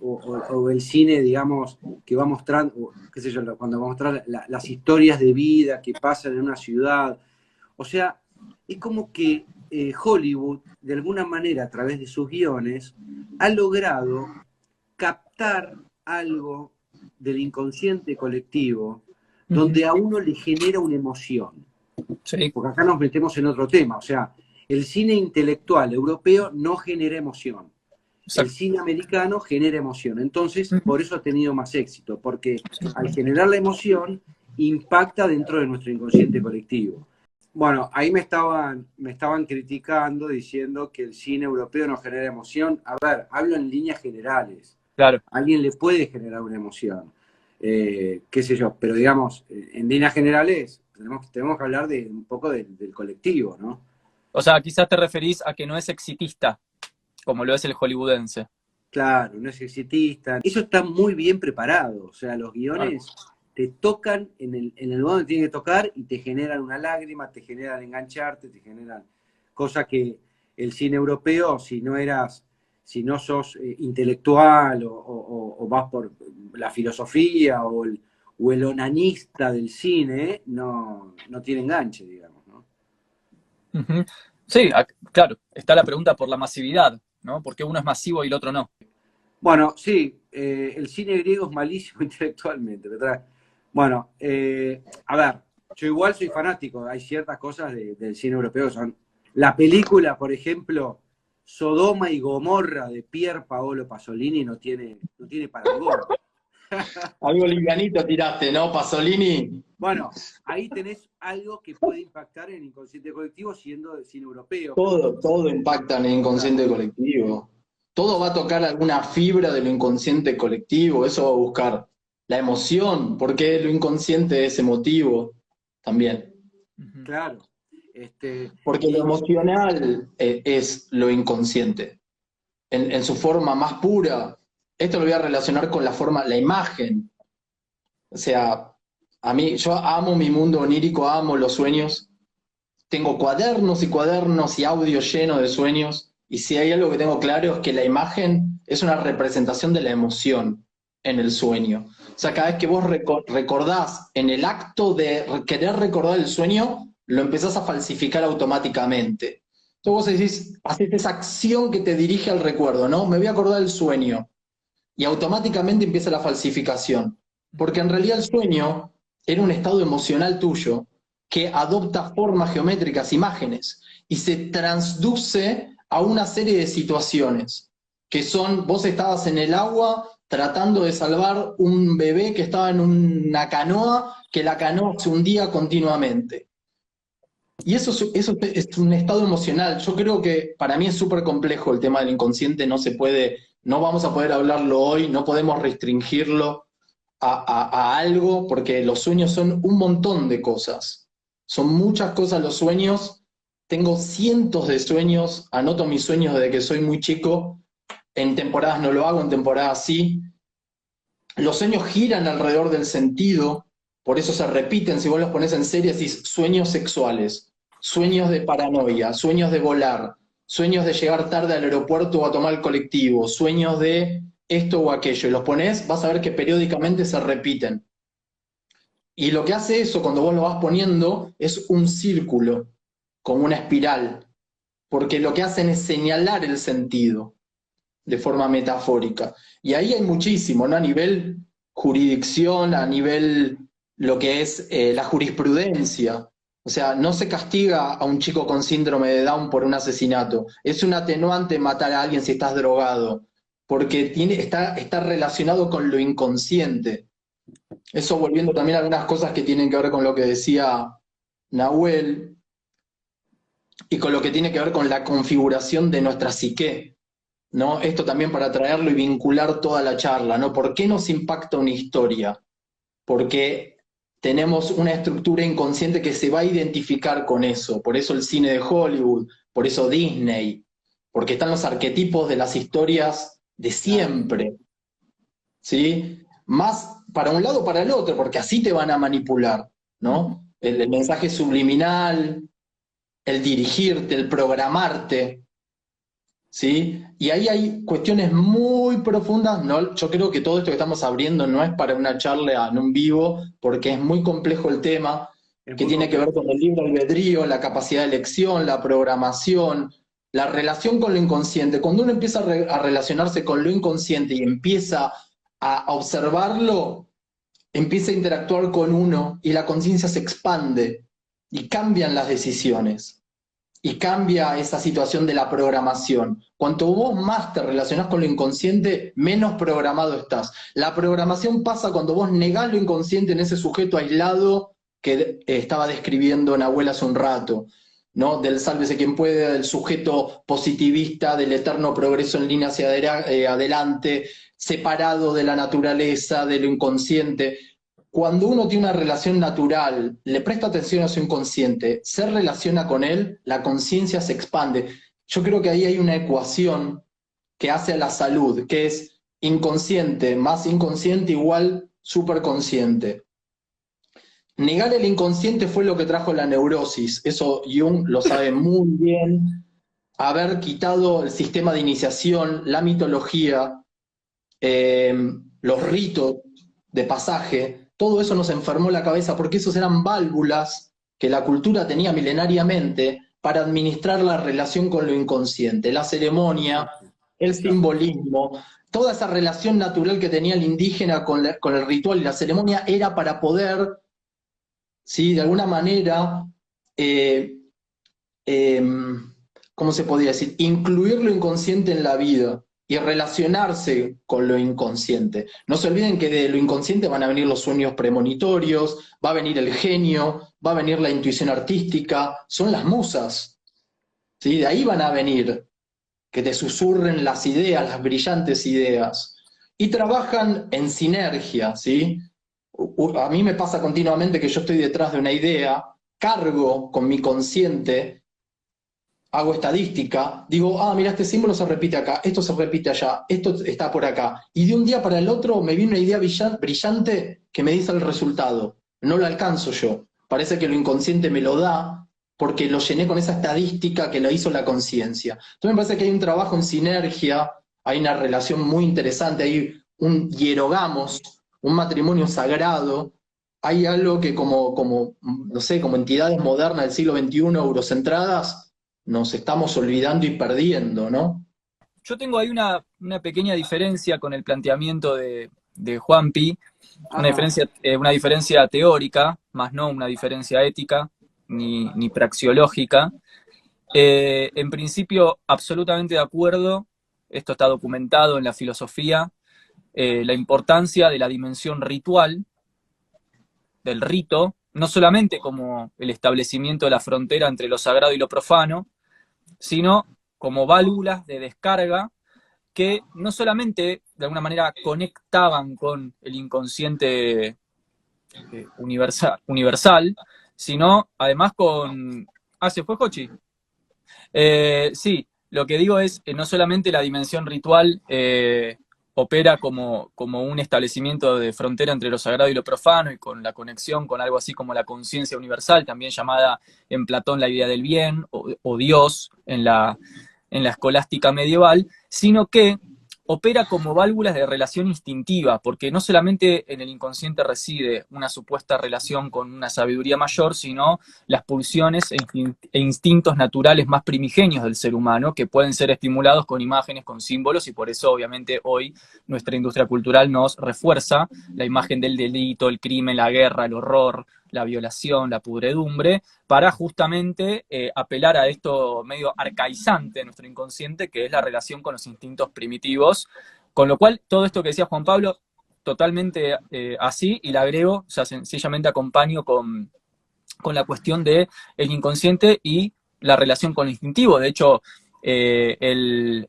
o el cine, digamos, que va mostrando, qué sé yo, cuando va a mostrar las historias de vida que pasan en una ciudad. O sea, es como que Hollywood, de alguna manera, a través de sus guiones, ha logrado captar algo del inconsciente colectivo donde a uno le genera una emoción. Sí. Porque acá nos metemos en otro tema. O sea, el cine intelectual europeo no genera emoción. Exacto. El cine americano genera emoción. Entonces, por eso ha tenido más éxito, porque al generar la emoción, impacta dentro de nuestro inconsciente colectivo. Bueno, ahí me estaban criticando diciendo que el cine europeo no genera emoción. A ver, hablo en líneas generales. Claro. A alguien le puede generar una emoción, qué sé yo, pero digamos, en líneas generales tenemos que hablar un poco del colectivo, ¿no? O sea, quizás te referís a que no es exitista, como lo es el hollywoodense. Claro, no es exitista. Eso está muy bien preparado, o sea, los guiones te tocan en el lugar donde tienen que tocar y te generan una lágrima, te generan engancharte, te generan cosas que el cine europeo, si no sos intelectual o vas por la filosofía o el onanista del cine, no tiene enganche, digamos, ¿no? Sí, claro, está la pregunta por la masividad, ¿no? Porque uno es masivo y el otro no. Bueno, sí, el cine griego es malísimo intelectualmente. Bueno, a ver, yo igual soy fanático, hay ciertas cosas del cine europeo que son... La película, por ejemplo, Sodoma y Gomorra de Pier Paolo Pasolini no tiene parangón. Algo livianito tiraste, ¿no, Pasolini? Bueno, ahí tenés algo que puede impactar en el inconsciente colectivo siendo del cine europeo. Todo impacta en el inconsciente colectivo. Todo va a tocar alguna fibra del inconsciente colectivo, eso va a buscar la emoción, porque lo inconsciente es emotivo también. Claro. Porque lo emocional es lo inconsciente. En su forma más pura, esto lo voy a relacionar con la imagen. O sea, yo amo mi mundo onírico, amo los sueños. Tengo cuadernos y cuadernos y audio lleno de sueños. Y si hay algo que tengo claro es que la imagen es una representación de la emoción en el sueño. O sea, cada vez que vos recordás en el acto de querer recordar el sueño, lo empezás a falsificar automáticamente. Entonces vos decís, haces esa acción que te dirige al recuerdo, ¿no? Me voy a acordar del sueño. Y automáticamente empieza la falsificación. Porque en realidad el sueño era un estado emocional tuyo que adopta formas geométricas, imágenes, y se transduce a una serie de situaciones, que son, vos estabas en el agua tratando de salvar un bebé que estaba en una canoa, que la canoa se hundía continuamente. Y eso es un estado emocional. Yo creo que para mí es súper complejo el tema del inconsciente, no vamos a poder hablarlo hoy, no podemos restringirlo a algo, porque los sueños son un montón de cosas. Son muchas cosas los sueños. Tengo cientos de sueños, anoto mis sueños desde que soy muy chico. En temporadas no lo hago, en temporadas sí. Los sueños giran alrededor del sentido, por eso se repiten. Si vos los pones en serie, decís sueños sexuales, sueños de paranoia, sueños de volar, sueños de llegar tarde al aeropuerto o a tomar el colectivo, sueños de esto o aquello. Y los ponés, vas a ver que periódicamente se repiten. Y lo que hace eso, cuando vos lo vas poniendo, es un círculo, como una espiral, porque lo que hacen es señalar el sentido de forma metafórica. Y ahí hay muchísimo, ¿no? A nivel jurisdicción, a nivel lo que es la jurisprudencia. O sea, no se castiga a un chico con síndrome de Down por un asesinato. Es un atenuante matar a alguien si estás drogado, porque está relacionado con lo inconsciente. Eso volviendo también a algunas cosas que tienen que ver con lo que decía Nahuel y con lo que tiene que ver con la configuración de nuestra psique, ¿no? Esto también para traerlo y vincular toda la charla, ¿no? ¿Por qué nos impacta una historia? Porque tenemos una estructura inconsciente que se va a identificar con eso. Por eso el cine de Hollywood, por eso Disney, porque están los arquetipos de las historias de siempre, ¿sí? Más para un lado o para el otro, porque así te van a manipular, ¿no? El mensaje subliminal, el dirigirte, el programarte, ¿sí? Y ahí hay cuestiones muy profundas. No, yo creo que todo esto que estamos abriendo no es para una charla en un vivo, porque es muy complejo el tema, que tiene que ver con el libre albedrío, la capacidad de elección, la programación, la relación con lo inconsciente. Cuando uno empieza a relacionarse con lo inconsciente y empieza a observarlo, empieza a interactuar con uno y la conciencia se expande y cambian las decisiones y cambia esa situación de la programación. Cuanto vos más te relacionás con lo inconsciente, menos programado estás. La programación pasa cuando vos negás lo inconsciente en ese sujeto aislado que estaba describiendo Nahuel hace un rato, ¿no? Del sálvese quien puede, del sujeto positivista, del eterno progreso en línea hacia adelante, separado de la naturaleza, de lo inconsciente. Cuando uno tiene una relación natural, le presta atención a su inconsciente, se relaciona con él, la conciencia se expande. Yo creo que ahí hay una ecuación que hace a la salud, que es inconsciente más inconsciente igual superconsciente. Negar el inconsciente fue lo que trajo la neurosis, eso Jung lo sabe muy bien. Haber quitado el sistema de iniciación, la mitología, los ritos de pasaje, todo eso nos enfermó la cabeza porque esos eran válvulas que la cultura tenía milenariamente para administrar la relación con lo inconsciente, la ceremonia, el simbolismo, toda esa relación natural que tenía el indígena con el ritual y la ceremonia era para poder, ¿sí? De alguna manera, eh, eh, ¿cómo se podría decir? Incluir lo inconsciente en la vida y relacionarse con lo inconsciente. No se olviden que de lo inconsciente van a venir los sueños premonitorios, va a venir el genio, va a venir la intuición artística, son las musas, ¿sí? De ahí van a venir, que te susurren las ideas, las brillantes ideas. Y trabajan en sinergia, ¿sí? A mí me pasa continuamente que yo estoy detrás de una idea, cargo con mi consciente, hago estadística, digo, ah, mira, este símbolo se repite acá, esto se repite allá, esto está por acá. Y de un día para el otro me viene una idea brillante que me dice el resultado. No lo alcanzo yo. Parece que lo inconsciente me lo da porque lo llené con esa estadística que lo hizo la conciencia. Entonces me parece que hay un trabajo en sinergia, hay una relación muy interesante, hay un hierogamos, un matrimonio sagrado, hay algo que no sé, como entidades modernas del siglo XXI, eurocentradas, nos estamos olvidando y perdiendo, ¿no? Yo tengo ahí una pequeña diferencia con el planteamiento de Juanpi, una diferencia teórica, más no una diferencia ética ni praxeológica. En principio, absolutamente de acuerdo, esto está documentado en la filosofía, la importancia de la dimensión ritual, del rito, no solamente como el establecimiento de la frontera entre lo sagrado y lo profano, sino como válvulas de descarga que no solamente de alguna manera conectaban con el inconsciente universal, sino además con... Ah, ¿se fue Jochi? Sí, lo que digo es no solamente la dimensión ritual opera como un establecimiento de frontera entre lo sagrado y lo profano y con la conexión con algo así como la conciencia universal, también llamada en Platón la idea del bien o Dios en la escolástica medieval, sino que opera como válvulas de relación instintiva, porque no solamente en el inconsciente reside una supuesta relación con una sabiduría mayor, sino las pulsiones e instintos naturales más primigenios del ser humano, que pueden ser estimulados con imágenes, con símbolos, y por eso obviamente hoy nuestra industria cultural nos refuerza la imagen del delito, el crimen, la guerra, el horror, la violación, la pudredumbre, para justamente apelar a esto medio arcaizante de nuestro inconsciente, que es la relación con los instintos primitivos. Con lo cual, todo esto que decía Juan Pablo, totalmente así, y le agrego, o sea, sencillamente acompaño con la cuestión del inconsciente y la relación con lo instintivo. De hecho, el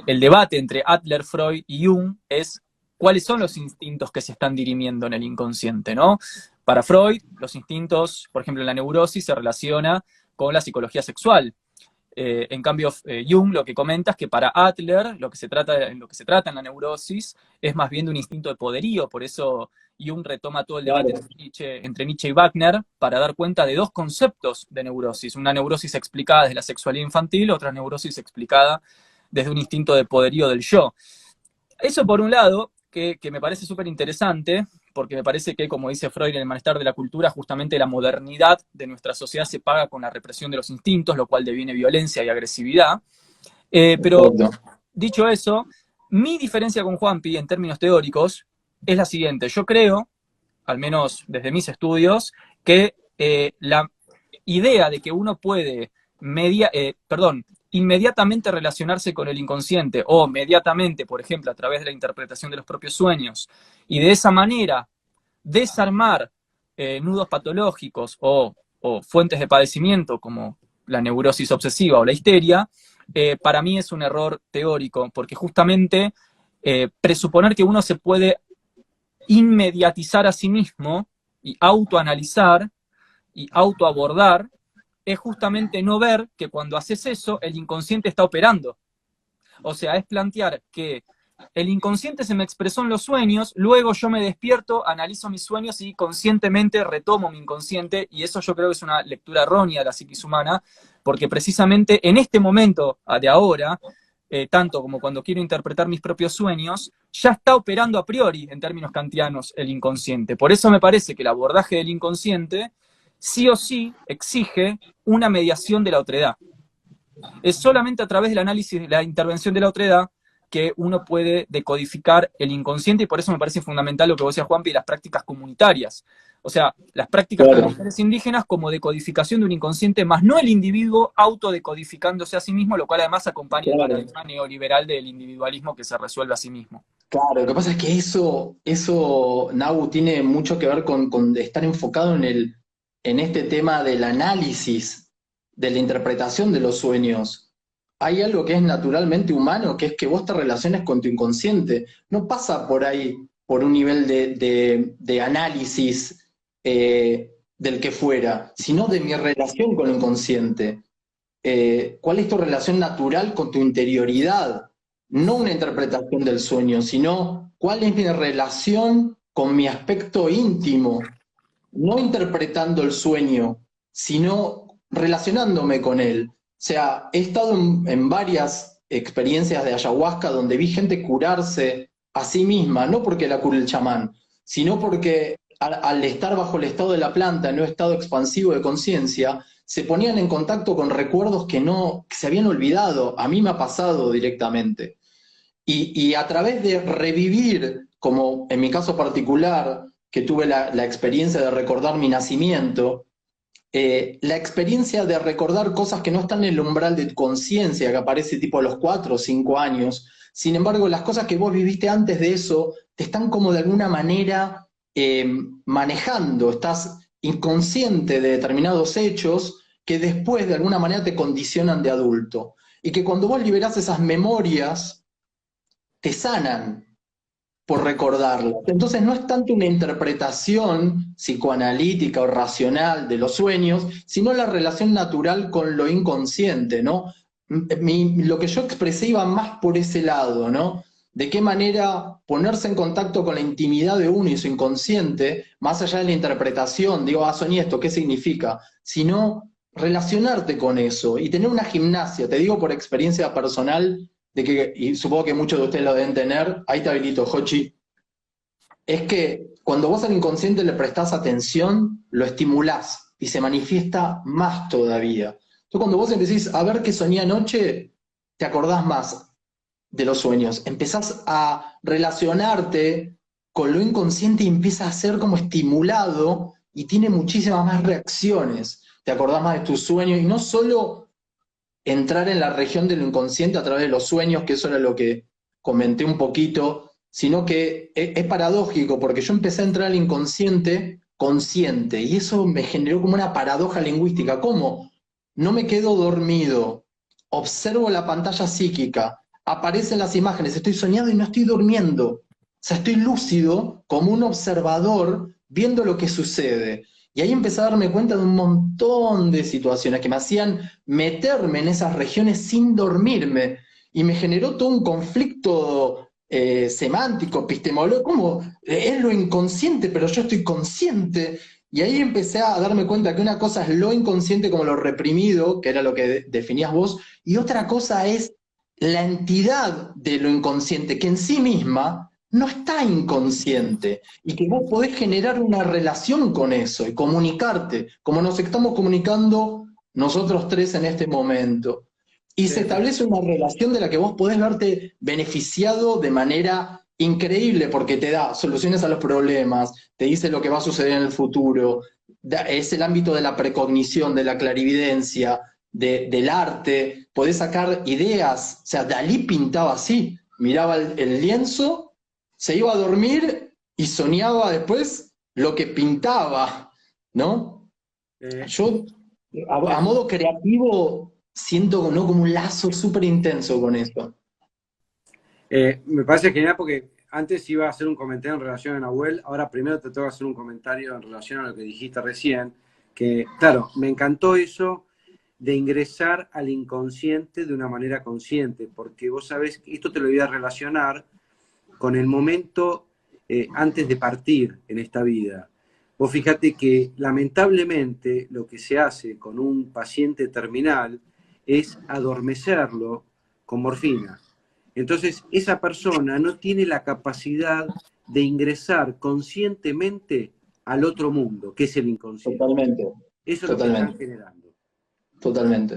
debate entre Adler, Freud y Jung es cuáles son los instintos que se están dirimiendo en el inconsciente, ¿no? Para Freud, los instintos, por ejemplo, en la neurosis se relaciona con la psicología sexual. En cambio, Jung lo que comenta es que para Adler lo que se trata en la neurosis es más bien de un instinto de poderío. Por eso Jung retoma todo el debate entre Nietzsche y Wagner para dar cuenta de dos conceptos de neurosis. Una neurosis explicada desde la sexualidad infantil, otra neurosis explicada desde un instinto de poderío del yo. Eso por un lado, que me parece súper interesante, porque me parece que, como dice Freud en El malestar de la cultura, justamente la modernidad de nuestra sociedad se paga con la represión de los instintos, lo cual deviene violencia y agresividad. Pero, dicho eso, mi diferencia con Juanpi en términos teóricos es la siguiente. Yo creo, al menos desde mis estudios, que la idea de que uno puede inmediatamente relacionarse con el inconsciente o inmediatamente, por ejemplo, a través de la interpretación de los propios sueños, y de esa manera desarmar nudos patológicos o fuentes de padecimiento como la neurosis obsesiva o la histeria, para mí es un error teórico, porque justamente presuponer que uno se puede inmediatizar a sí mismo y autoanalizar y autoabordar es justamente no ver que cuando haces eso, el inconsciente está operando. O sea, es plantear que el inconsciente se me expresó en los sueños, luego yo me despierto, analizo mis sueños y conscientemente retomo mi inconsciente, y eso yo creo que es una lectura errónea de la psiquis humana, porque precisamente en este momento de ahora, tanto como cuando quiero interpretar mis propios sueños, ya está operando a priori, en términos kantianos, el inconsciente. Por eso me parece que el abordaje del inconsciente sí o sí exige una mediación de la otredad. Es solamente a través del análisis, de la intervención de la otredad, que uno puede decodificar el inconsciente, y por eso me parece fundamental lo que vos decías, Juanpi, las prácticas comunitarias. O sea, las prácticas comunitarias indígenas como decodificación de un inconsciente, más no el individuo autodecodificándose a sí mismo, lo cual además acompaña el paradigma neoliberal del individualismo que se resuelve a sí mismo. Claro, lo que pasa es que eso Nau, tiene mucho que ver con estar enfocado en este tema del análisis, de la interpretación de los sueños. Hay algo que es naturalmente humano, que es que vos te relaciones con tu inconsciente. No pasa por ahí, por un nivel de análisis del que fuera, sino de mi relación con lo inconsciente. ¿Cuál es tu relación natural con tu interioridad? No una interpretación del sueño, sino cuál es mi relación con mi aspecto íntimo, no interpretando el sueño, sino relacionándome con él. O sea, he estado en varias experiencias de ayahuasca donde vi gente curarse a sí misma, no porque la cure el chamán, sino porque al estar bajo el estado de la planta, en un estado expansivo de conciencia, se ponían en contacto con recuerdos que se habían olvidado. A mí me ha pasado directamente. Y a través de revivir, como en mi caso particular, que tuve la experiencia de recordar mi nacimiento, la experiencia de recordar cosas que no están en el umbral de conciencia, que aparece tipo a los 4 o 5 años. Sin embargo, las cosas que vos viviste antes de eso te están como de alguna manera manejando, estás inconsciente de determinados hechos que después de alguna manera te condicionan de adulto. Y que cuando vos liberás esas memorias, te sanan por recordarlas. Entonces no es tanto una interpretación psicoanalítica o racional de los sueños, sino la relación natural con lo inconsciente, ¿no? Lo que yo expresé iba más por ese lado, ¿no? De qué manera ponerse en contacto con la intimidad de uno y su inconsciente, más allá de la interpretación, digo, soñé esto, ¿qué significa? Sino relacionarte con eso y tener una gimnasia, te digo por experiencia personal, y supongo que muchos de ustedes lo deben tener, ahí te habilito, Jochi, es que cuando vos al inconsciente le prestás atención, lo estimulás y se manifiesta más todavía. Entonces cuando vos empecés a ver qué soñé anoche, te acordás más de los sueños, empezás a relacionarte con lo inconsciente y empieza a ser como estimulado y tiene muchísimas más reacciones. Te acordás más de tus sueños y no solo entrar en la región de lo inconsciente a través de los sueños, que eso era lo que comenté un poquito, sino que es paradójico porque yo empecé a entrar al inconsciente consciente y eso me generó como una paradoja lingüística. ¿Cómo? No me quedo dormido, observo la pantalla psíquica, aparecen las imágenes, estoy soñando y no estoy durmiendo. O sea, estoy lúcido como un observador viendo lo que sucede. Y ahí empecé a darme cuenta de un montón de situaciones que me hacían meterme en esas regiones sin dormirme. Y me generó todo un conflicto semántico, epistemológico, como es lo inconsciente, pero yo estoy consciente. Y ahí empecé a darme cuenta que una cosa es lo inconsciente como lo reprimido, que era lo que definías vos, y otra cosa es la entidad de lo inconsciente, que en sí misma no está inconsciente, y que vos podés generar una relación con eso y comunicarte, como nos estamos comunicando nosotros tres en este momento. Y se establece una relación de la que vos podés verte beneficiado de manera increíble, porque te da soluciones a los problemas, te dice lo que va a suceder en el futuro, es el ámbito de la precognición, de la clarividencia, del arte, podés sacar ideas. O sea, Dalí pintaba así, miraba el lienzo, se iba a dormir y soñaba después lo que pintaba, ¿no? Yo, a modo creativo, siento, ¿no?, como un lazo súper intenso con eso. Me parece genial porque antes iba a hacer un comentario en relación a Nahuel, ahora primero te tengo que hacer un comentario en relación a lo que dijiste recién, que claro, me encantó eso de ingresar al inconsciente de una manera consciente, porque vos sabés, esto te lo voy a relacionar con el momento antes de partir en esta vida. Vos fíjate que lamentablemente lo que se hace con un paciente terminal es adormecerlo con morfina. Entonces, esa persona no tiene la capacidad de ingresar conscientemente al otro mundo, que es el inconsciente. Totalmente, Eso es lo que están totalmente, generando. totalmente.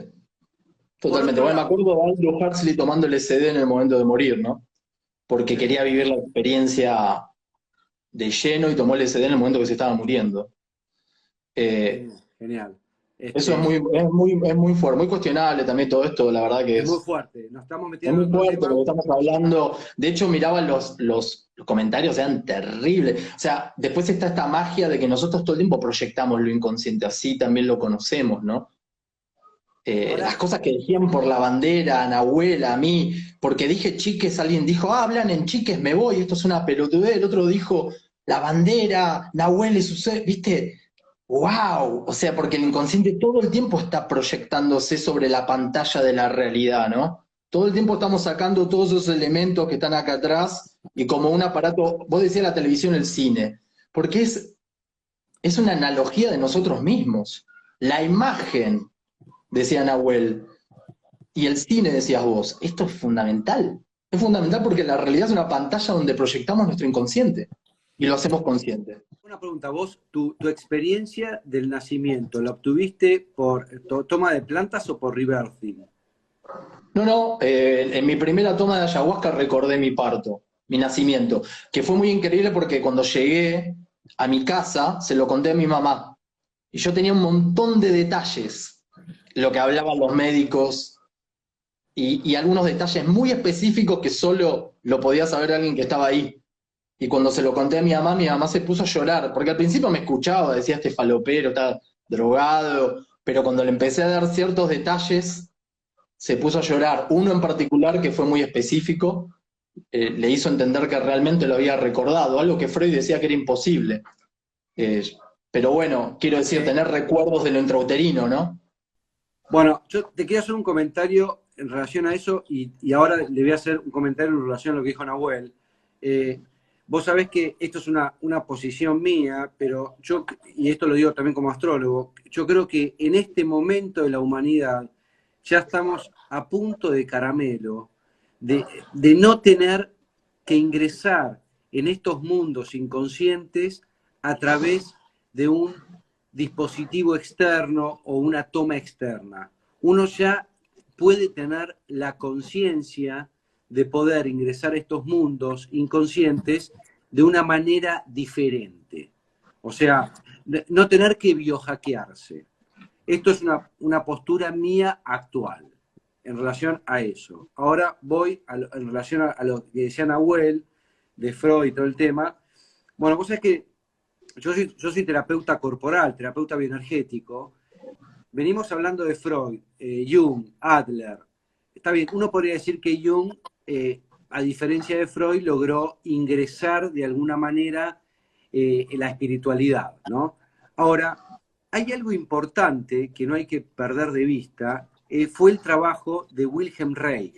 Por Totalmente. otro Bueno, me lado, acuerdo de Andrew Huxley tomando el LSD en el momento de morir, ¿no? Porque quería vivir la experiencia de lleno y tomó el LSD en el momento que se estaba muriendo. genial. Eso es muy fuerte, muy cuestionable también todo esto, la verdad que Es muy fuerte. Nos estamos es metiendo en muy otro fuerte tema. lo que estamos hablando. De hecho, miraba los comentarios, eran terribles. O sea, después está esta magia de que nosotros todo el tiempo proyectamos lo inconsciente, así también lo conocemos, ¿no? Las Ahora, cosas que decían por la bandera, a Nahuel, a mí, porque dije chiques, alguien dijo, hablan en chiques, me voy, esto es una pelotudez, el otro dijo, la bandera, Nahuel le sucede, ¿viste? ¡Wow! O sea, porque el inconsciente todo el tiempo está proyectándose sobre la pantalla de la realidad, ¿no? Todo el tiempo estamos sacando todos esos elementos que están acá atrás y como un aparato, vos decías la televisión, el cine, porque es una analogía de nosotros mismos. La imagen, decía Nahuel, y el cine, decías vos, esto es fundamental. Es fundamental porque la realidad es una pantalla donde proyectamos nuestro inconsciente y lo hacemos consciente. una pregunta. Vos, tu experiencia del nacimiento, ¿la obtuviste por toma de plantas o por rebirthing? No, no, en mi primera toma de ayahuasca recordé mi parto, mi nacimiento, que fue muy increíble porque cuando llegué a mi casa se lo conté a mi mamá y yo tenía un montón de detalles, lo que hablaban los médicos y algunos detalles muy específicos que solo lo podía saber alguien que estaba ahí. Y cuando se lo conté a mi mamá se puso a llorar, porque al principio me escuchaba, decía este falopero, está drogado, pero cuando le empecé a dar ciertos detalles se puso a llorar. Uno en particular que fue muy específico, le hizo entender que realmente lo había recordado, algo que Freud decía que era imposible. Eh, pero bueno, quiero decir, tener recuerdos de lo intrauterino, ¿no? Bueno, yo te quiero hacer un comentario en relación a eso y ahora le voy a hacer un comentario en relación a lo que dijo Nahuel. Vos sabés que esto es una posición mía, pero yo, y esto lo digo también como astrólogo, yo creo que en este momento de la humanidad ya estamos a punto de caramelo, de no tener que ingresar en estos mundos inconscientes a través de un dispositivo externo o una toma externa. Uno ya puede tener la conciencia de poder ingresar a estos mundos inconscientes de una manera diferente. O sea, no tener que biohackearse. Esto es una postura mía actual en relación a eso. Ahora voy en relación a lo que decía Nahuel, de Freud y todo el tema. Bueno, vos sabés que yo soy terapeuta corporal, terapeuta bioenergético. Venimos hablando de Freud, Jung, Adler. Está bien, uno podría decir que Jung, a diferencia de Freud, logró ingresar de alguna manera en la espiritualidad, ¿no? Ahora, hay algo importante que no hay que perder de vista, fue el trabajo de Wilhelm Reich.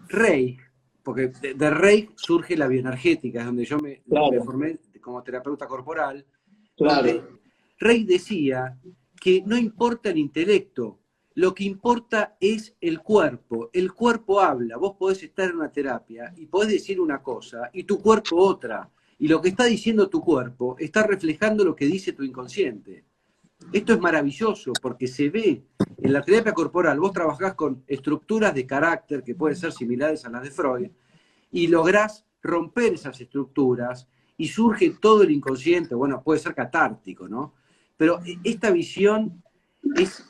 Reich, porque de Reich surge la bioenergética, es donde yo me formé como terapeuta corporal, donde Reich decía que no importa el intelecto, lo que importa es el cuerpo habla, vos podés estar en una terapia y podés decir una cosa y tu cuerpo otra, y lo que está diciendo tu cuerpo está reflejando lo que dice tu inconsciente. Esto es maravilloso porque se ve en la terapia corporal, vos trabajás con estructuras de carácter que pueden ser similares a las de Freud y lográs romper esas estructuras y surge todo el inconsciente, bueno, puede ser catártico, ¿no? Pero esta visión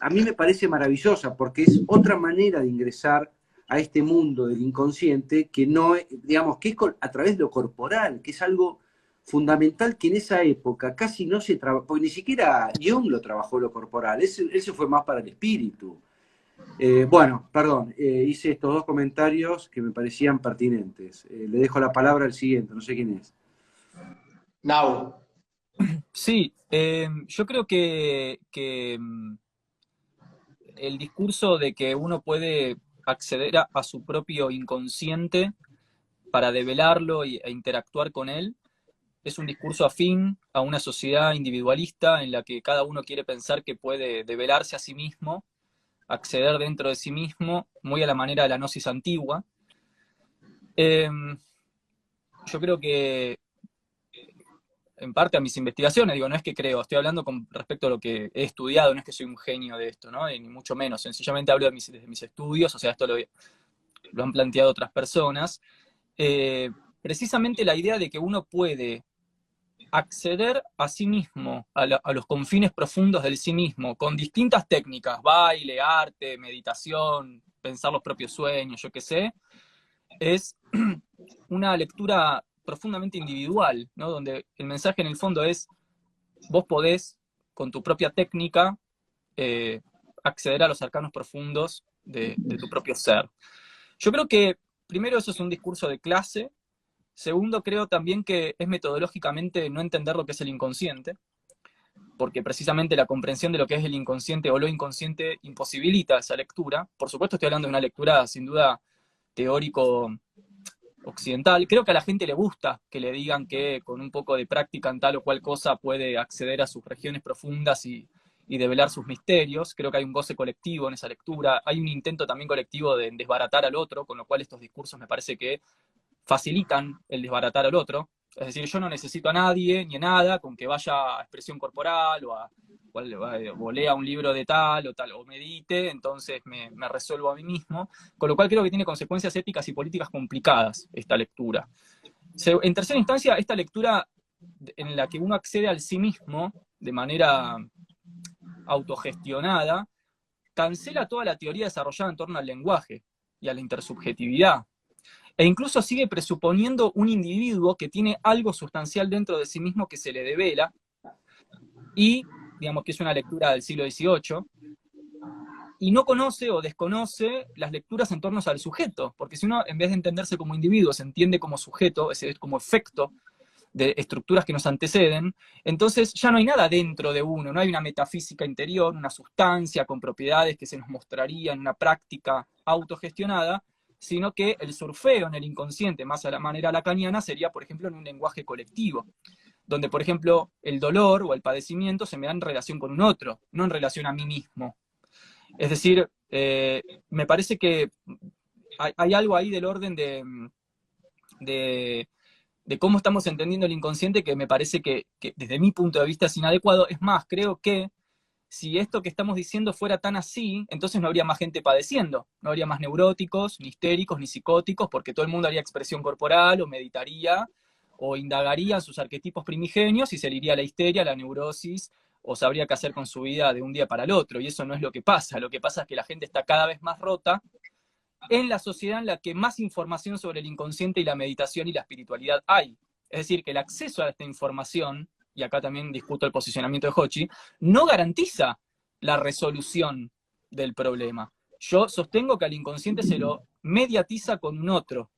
a mí me parece maravillosa porque es otra manera de ingresar a este mundo del inconsciente que no, digamos, que es a través de lo corporal, que es algo fundamental que en esa época casi no se trabajó, porque ni siquiera Jung lo trabajó lo corporal, ese fue más para el espíritu. Bueno, perdón, hice estos dos comentarios que me parecían pertinentes. Le dejo la palabra al siguiente, no sé quién es. Now. Sí, yo creo que el discurso de que uno puede acceder a su propio inconsciente para develarlo e interactuar con él es un discurso afín a una sociedad individualista en la que cada uno quiere pensar que puede develarse a sí mismo, acceder dentro de sí mismo, muy a la manera de la gnosis antigua. Yo creo que, en parte a mis investigaciones, digo, no es que creo, estoy hablando con respecto a lo que he estudiado, no es que soy un genio de esto, ¿no? Ni mucho menos, sencillamente hablo de mis estudios, o sea, esto lo han planteado otras personas. Precisamente la idea de que uno puede acceder a sí mismo, a los confines profundos del sí mismo, con distintas técnicas, baile, arte, meditación, pensar los propios sueños, yo qué sé, es una lectura profundamente individual, ¿no? Donde el mensaje en el fondo es, vos podés, con tu propia técnica, acceder a los arcanos profundos de tu propio ser. Yo creo que, primero, eso es un discurso de clase. Segundo, creo también que es metodológicamente no entender lo que es el inconsciente, porque precisamente la comprensión de lo que es el inconsciente o lo inconsciente imposibilita esa lectura. Por supuesto estoy hablando de una lectura sin duda teórico occidental. Creo que a la gente le gusta que le digan que con un poco de práctica en tal o cual cosa puede acceder a sus regiones profundas y develar sus misterios. Creo que hay un goce colectivo en esa lectura. Hay un intento también colectivo de desbaratar al otro, con lo cual estos discursos me parece que facilitan el desbaratar al otro. Es decir, yo no necesito a nadie ni a nada con que vaya a expresión corporal o lea un libro de tal, o medite, entonces me resuelvo a mí mismo. Con lo cual creo que tiene consecuencias éticas y políticas complicadas esta lectura. En tercera instancia, esta lectura en la que uno accede al sí mismo de manera autogestionada, cancela toda la teoría desarrollada en torno al lenguaje y a la intersubjetividad. E incluso sigue presuponiendo un individuo que tiene algo sustancial dentro de sí mismo que se le devela, y digamos que es una lectura del siglo XVIII, y no conoce o desconoce las lecturas en torno al sujeto, porque si uno, en vez de entenderse como individuo, se entiende como sujeto, es como efecto de estructuras que nos anteceden, entonces ya no hay nada dentro de uno, no hay una metafísica interior, una sustancia con propiedades que se nos mostraría en una práctica autogestionada, sino que el surfeo en el inconsciente, más a la manera lacaniana, sería, por ejemplo, en un lenguaje colectivo, donde, por ejemplo, el dolor o el padecimiento se me da en relación con un otro, no en relación a mí mismo. Es decir, me parece que hay algo ahí del orden de cómo estamos entendiendo el inconsciente que me parece que desde mi punto de vista es inadecuado. Es más, creo que si esto que estamos diciendo fuera tan así, entonces no habría más gente padeciendo, no habría más neuróticos, ni histéricos, ni psicóticos, porque todo el mundo haría expresión corporal o meditaría o indagaría en sus arquetipos primigenios y se le iría a la histeria, a la neurosis, o sabría qué hacer con su vida de un día para el otro, y eso no es lo que pasa. Lo que pasa es que la gente está cada vez más rota en la sociedad en la que más información sobre el inconsciente y la meditación y la espiritualidad hay. Es decir, que el acceso a esta información, y acá también discuto el posicionamiento de Hochi, no garantiza la resolución del problema. Yo sostengo que al inconsciente se lo mediatiza con un otro,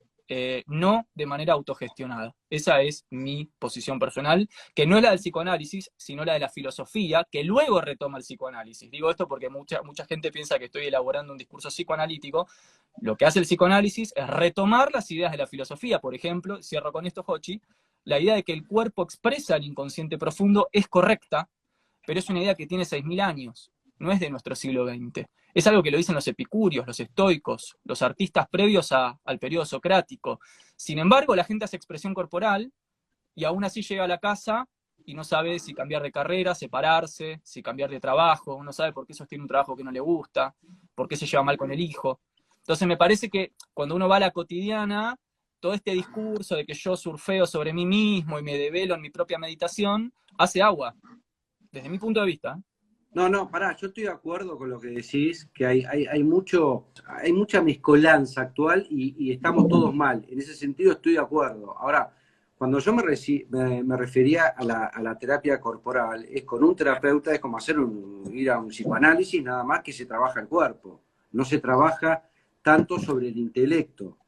no de manera autogestionada. Esa es mi posición personal, que no es la del psicoanálisis, sino la de la filosofía, que luego retoma el psicoanálisis. Digo esto porque mucha gente piensa que estoy elaborando un discurso psicoanalítico. Lo que hace el psicoanálisis es retomar las ideas de la filosofía. Por ejemplo, cierro con esto, Hochi, la idea de que el cuerpo expresa el inconsciente profundo es correcta, pero es una idea que tiene 6.000 años, no es de nuestro siglo XX. Es algo que lo dicen los epicúreos, los estoicos, los artistas previos al periodo socrático. Sin embargo, la gente hace expresión corporal y aún así llega a la casa y no sabe si cambiar de carrera, separarse, si cambiar de trabajo, no sabe por qué sostiene un trabajo que no le gusta, por qué se lleva mal con el hijo. Entonces me parece que cuando uno va a la cotidiana, todo este discurso de que yo surfeo sobre mí mismo y me develo en mi propia meditación, hace agua, desde mi punto de vista. No, pará, yo estoy de acuerdo con lo que decís, que hay mucha mezcolanza actual y estamos todos mal. En ese sentido estoy de acuerdo. Ahora, cuando yo me refería a la terapia corporal, es con un terapeuta, es como ir a un psicoanálisis, nada más que se trabaja el cuerpo. No se trabaja tanto sobre el intelecto.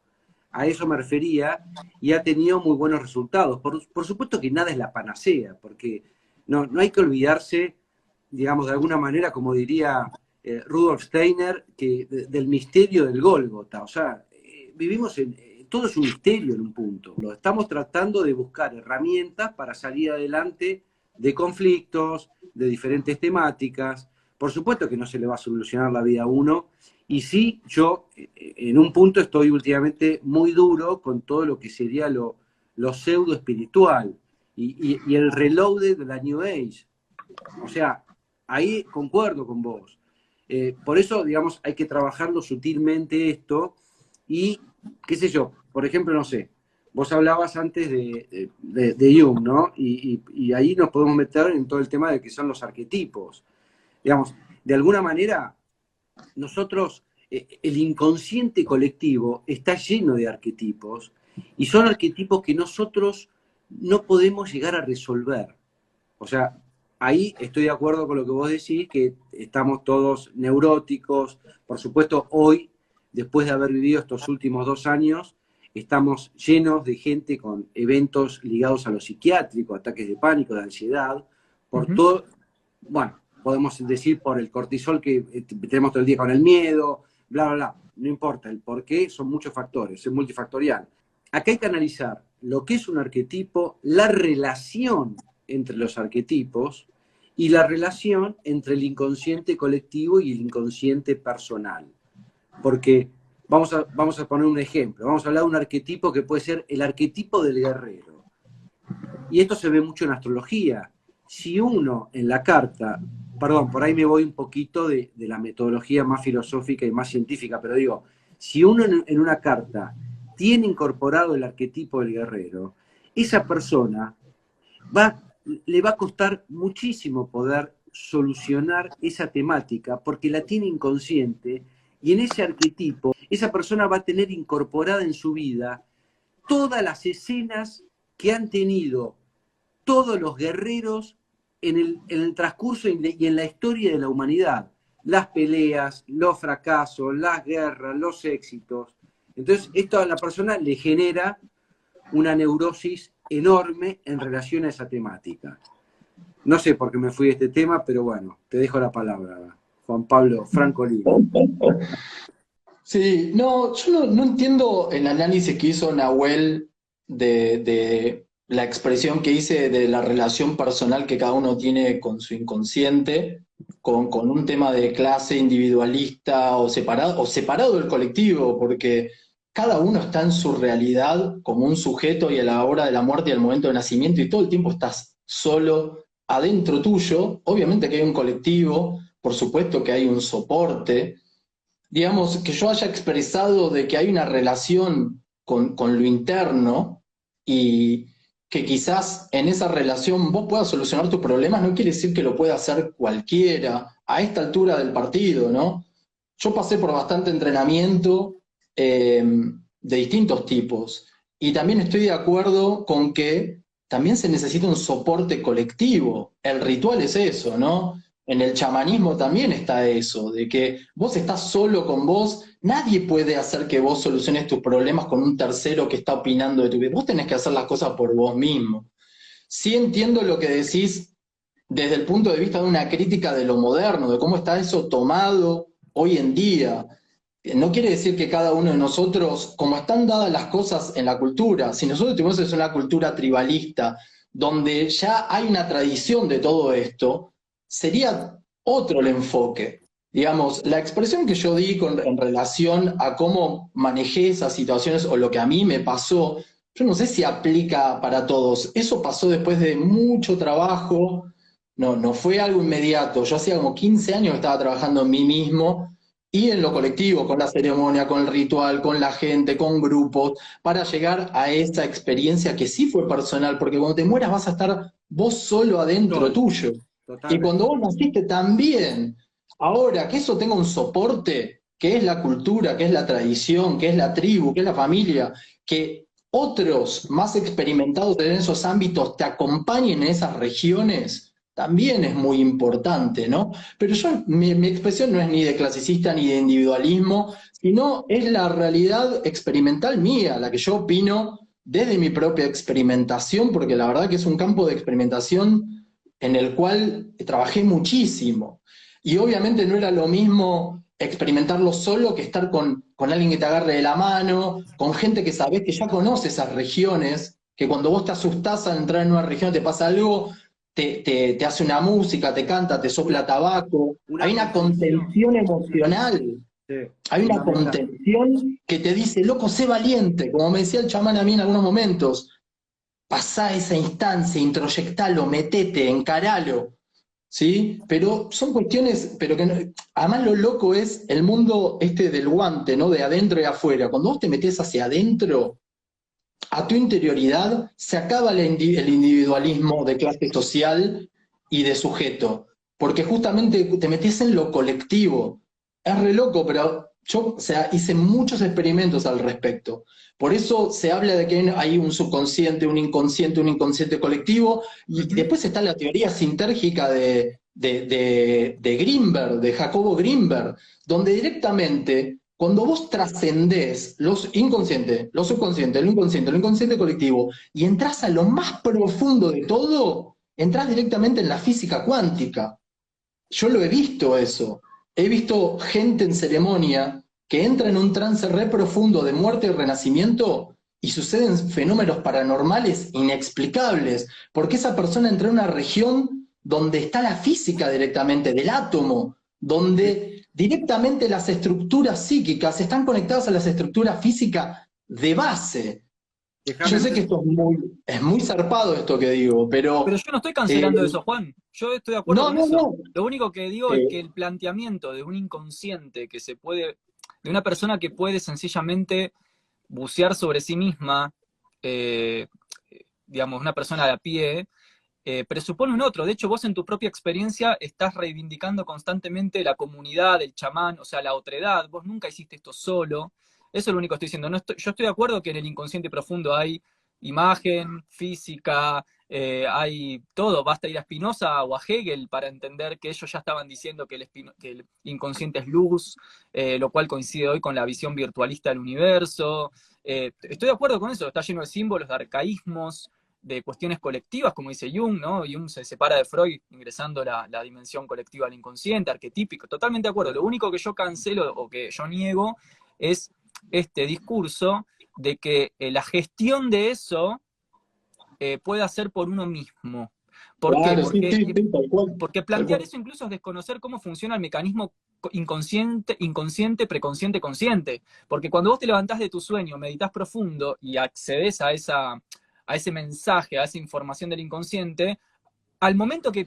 A eso me refería y ha tenido muy buenos resultados. Por supuesto que nada es la panacea, porque no hay que olvidarse, digamos, de alguna manera, como diría Rudolf Steiner, del misterio del Gólgota. O sea, todo es un misterio en un punto. Lo estamos tratando de buscar herramientas para salir adelante de conflictos, de diferentes temáticas. Por supuesto que no se le va a solucionar la vida a uno. Y sí, yo en un punto estoy últimamente muy duro con todo lo que sería lo pseudo espiritual y el reloaded de la New Age. O sea, ahí concuerdo con vos. Por eso, digamos, hay que trabajarlo sutilmente esto y, qué sé yo, por ejemplo, no sé, vos hablabas antes de Jung, ¿no? Y ahí nos podemos meter en todo el tema de que son los arquetipos. Digamos, de alguna manera, nosotros, el inconsciente colectivo está lleno de arquetipos y son arquetipos que nosotros no podemos llegar a resolver. O sea, ahí estoy de acuerdo con lo que vos decís, que estamos todos neuróticos. Por supuesto, hoy, después de haber vivido estos últimos 2 años, estamos llenos de gente con eventos ligados a lo psiquiátrico, ataques de pánico, de ansiedad, por todo, bueno, podemos decir por el cortisol que tenemos todo el día con el miedo, bla, bla, bla. No importa, el por qué son muchos factores, es multifactorial. Acá hay que analizar lo que es un arquetipo, la relación entre los arquetipos y la relación entre el inconsciente colectivo y el inconsciente personal. Porque vamos a poner un ejemplo, vamos a hablar de un arquetipo que puede ser el arquetipo del guerrero. Y esto se ve mucho en astrología. Si uno en la carta, perdón, por ahí me voy un poquito de la metodología más filosófica y más científica, pero digo, si uno en una carta tiene incorporado el arquetipo del guerrero, esa persona le va a costar muchísimo poder solucionar esa temática porque la tiene inconsciente y en ese arquetipo esa persona va a tener incorporada en su vida todas las escenas que han tenido todos los guerreros en el transcurso y en la historia de la humanidad. Las peleas, los fracasos, las guerras, los éxitos. Entonces, esto a la persona le genera una neurosis enorme en relación a esa temática. No sé por qué me fui de este tema, pero bueno, te dejo la palabra, Juan Pablo Francolini. Sí, no, yo no entiendo el análisis que hizo Nahuel de la expresión que hice de la relación personal que cada uno tiene con su inconsciente, con un tema de clase individualista o separado del colectivo, porque cada uno está en su realidad como un sujeto y a la hora de la muerte y al momento de nacimiento y todo el tiempo estás solo adentro tuyo. Obviamente que hay un colectivo, por supuesto que hay un soporte. Digamos, que yo haya expresado de que hay una relación con lo interno y que quizás en esa relación vos puedas solucionar tus problemas, no quiere decir que lo pueda hacer cualquiera a esta altura del partido, ¿no? Yo pasé por bastante entrenamiento de distintos tipos y también estoy de acuerdo con que también se necesita un soporte colectivo. El ritual es eso, ¿no? En el chamanismo también está eso, de que vos estás solo con vos, nadie puede hacer que vos soluciones tus problemas con un tercero que está opinando de tu vida. Vos tenés que hacer las cosas por vos mismo. Sí entiendo lo que decís desde el punto de vista de una crítica de lo moderno, de cómo está eso tomado hoy en día. No quiere decir que cada uno de nosotros, como están dadas las cosas en la cultura, si nosotros tenemos una cultura tribalista, donde ya hay una tradición de todo esto, sería otro el enfoque. Digamos, la expresión que yo di en relación a cómo manejé esas situaciones o lo que a mí me pasó, yo no sé si aplica para todos. Eso pasó después de mucho trabajo, no fue algo inmediato. Yo hacía como 15 años que estaba trabajando en mí mismo y en lo colectivo, con la ceremonia, con el ritual, con la gente, con grupos, para llegar a esa experiencia que sí fue personal, porque cuando te mueras vas a estar vos solo adentro tuyo. Y Totalmente. cuando vos naciste también. Ahora, que eso tenga un soporte, que es la cultura, que es la tradición, que es la tribu, que es la familia, que otros más experimentados en esos ámbitos te acompañen en esas regiones, también es muy importante, ¿no? Pero mi expresión no es ni de clasicista ni de individualismo, sino es la realidad experimental mía, la que yo opino desde mi propia experimentación, porque la verdad que es un campo de experimentación en el cual trabajé muchísimo. Y obviamente no era lo mismo experimentarlo solo que estar con alguien que te agarre de la mano, con gente que sabés que ya conoce esas regiones, que cuando vos te asustás al entrar en una región te pasa algo, te hace una música, te canta, te sopla tabaco. Una Hay una contención. contención emocional, Sí, hay una fundamental. contención que te dice, loco, sé valiente, como me decía el chamán a mí en algunos momentos, pasá esa instancia, introyectalo, metete, encaralo. ¿Sí? Pero son cuestiones, pero que además lo loco es el mundo este del guante, ¿no? De adentro y afuera. Cuando vos te metés hacia adentro, a tu interioridad, se acaba el individualismo de clase social y de sujeto, porque justamente te metés en lo colectivo. Es re loco, pero yo, o sea, hice muchos experimentos al respecto. Por eso se habla de que hay un subconsciente, un inconsciente colectivo, y después está la teoría sintérgica de Greenberg, de Jacobo Greenberg, donde directamente cuando vos trascendés los inconscientes, lo subconsciente, lo inconsciente colectivo, y entras a lo más profundo de todo, entras directamente en la física cuántica. Yo lo he visto eso. He visto gente en ceremonia que entra en un trance re profundo de muerte y renacimiento y suceden fenómenos paranormales inexplicables, porque esa persona entra en una región donde está la física directamente, del átomo, donde directamente las estructuras psíquicas están conectadas a las estructuras físicas de base. Yo Déjame sé que esto es muy zarpado esto que digo, pero Pero yo no estoy eh, cancelando eso, Juan. Yo estoy de acuerdo no, con no, eso. no. Lo único que digo es que Eh, el planteamiento de un inconsciente que se puede, de una persona que puede sencillamente bucear sobre sí misma, eh, digamos, una persona de a pie, presupone un otro. De hecho, vos en tu propia experiencia estás reivindicando constantemente la comunidad, el chamán, o sea, la otredad. Vos nunca hiciste esto solo. Eso es lo único que estoy diciendo. No yo estoy de acuerdo que en el inconsciente profundo hay imagen, física, hay todo. Basta ir a Spinoza o a Hegel para entender que ellos ya estaban diciendo que el inconsciente es luz, lo cual coincide hoy con la visión virtualista del universo. Estoy de acuerdo con eso. Está lleno de símbolos, de arcaísmos, de cuestiones colectivas, como dice Jung, ¿no? Jung se separa de Freud ingresando la dimensión colectiva al inconsciente, arquetípico, totalmente de acuerdo. Lo único que yo cancelo o que yo niego es este discurso de que la gestión de eso puede hacer por uno mismo. ¿Por qué? claro, sí, sí, sí, tal cual, Porque tal plantear cual. eso incluso es desconocer cómo funciona el mecanismo inconsciente, preconsciente, consciente. Porque cuando vos te levantás de tu sueño, meditas profundo y accedes a ese mensaje, a esa información del inconsciente, al momento que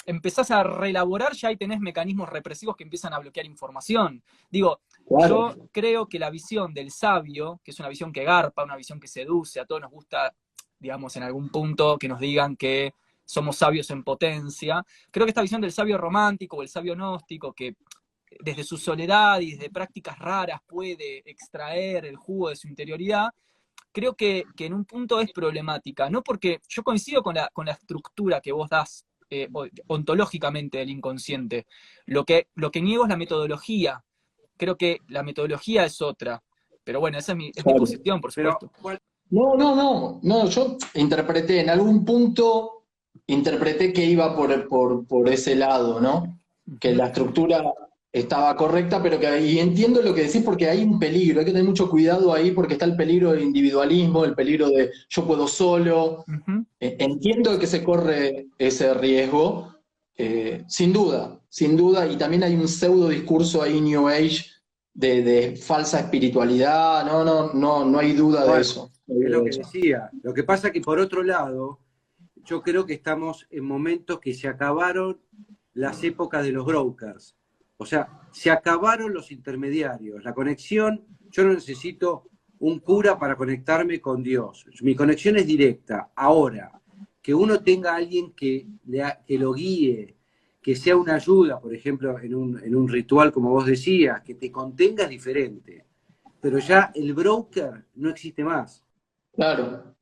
empezás a reelaborar, ya ahí tenés mecanismos represivos que empiezan a bloquear información. Digo, Claro, yo creo que la visión del sabio, que es una visión que garpa, una visión que seduce, a todos nos gusta digamos, en algún punto que nos digan que somos sabios en potencia. Creo que esta visión del sabio romántico o el sabio gnóstico, que desde su soledad y desde prácticas raras puede extraer el jugo de su interioridad, creo que en un punto es problemática. No porque yo coincido con la estructura que vos das ontológicamente del inconsciente. Lo que niego es la metodología. Creo que la metodología es otra. Pero bueno, esa es mi Claro. posición, por supuesto. No, yo interpreté, en algún punto, interpreté que iba por ese lado, ¿no? Que la estructura estaba correcta, pero y entiendo lo que decís porque hay un peligro, hay que tener mucho cuidado ahí porque está el peligro del individualismo, el peligro de yo puedo solo. Entiendo que se corre ese riesgo, sin duda, y también hay un pseudo discurso ahí New Age de falsa espiritualidad, no hay duda de Bueno, eso. es lo que decía. Lo que pasa que por otro lado, yo creo que estamos en momentos que se acabaron las épocas de los brokers. O sea, se acabaron los intermediarios. La conexión, yo no necesito un cura para conectarme con Dios. Mi conexión es directa. Ahora, que uno tenga a alguien que lo guíe, que sea una ayuda, por ejemplo, en un ritual, como vos decías, que te contenga es diferente. Pero ya el broker no existe más. Claro.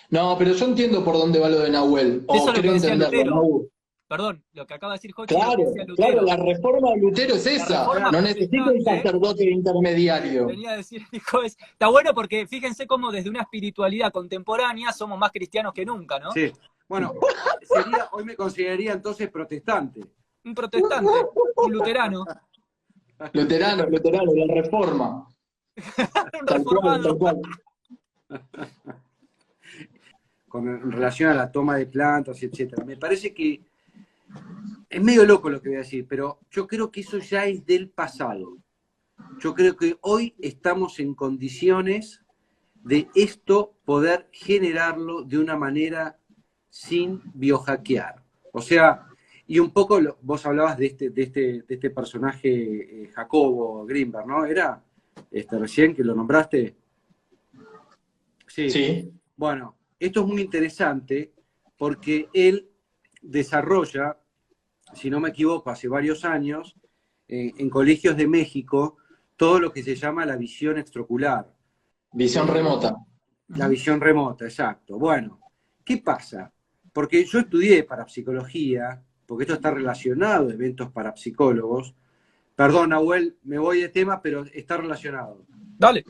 No, pero yo entiendo por dónde va lo de Nahuel, Eso o es lo que creo decía entenderlo, Lutero. ¿no? Perdón, lo que acaba de decir Jochi es lo que Claro, decía Lutero. la reforma de Lutero es La esa, reforma no necesita un protestante, sacerdote intermediario. venía a decir, dijo, está bueno porque fíjense cómo desde una espiritualidad contemporánea somos más cristianos que nunca, ¿no? Sí. Bueno, hoy me consideraría entonces protestante. Un protestante, un luterano. Luterano, la reforma. Un Tal cual, reformado. tal cual. En relación a la toma de plantas, etcétera. Me parece que es medio loco lo que voy a decir, pero yo creo que eso ya es del pasado. Yo creo que hoy estamos en condiciones de esto poder generarlo de una manera sin biohackear. O sea, y un poco vos hablabas de este personaje Jacobo Greenberg, ¿no? ¿Era recién que lo nombraste? Sí. Bueno, esto es muy interesante porque él desarrolla, si no me equivoco, hace varios años, en colegios de México, todo lo que se llama la visión extraocular. Visión remota. La visión remota, exacto. Bueno, ¿qué pasa? Porque yo estudié parapsicología, porque esto está relacionado a eventos parapsicólogos. Perdón, Nahuel, me voy de tema, pero está relacionado. Dale.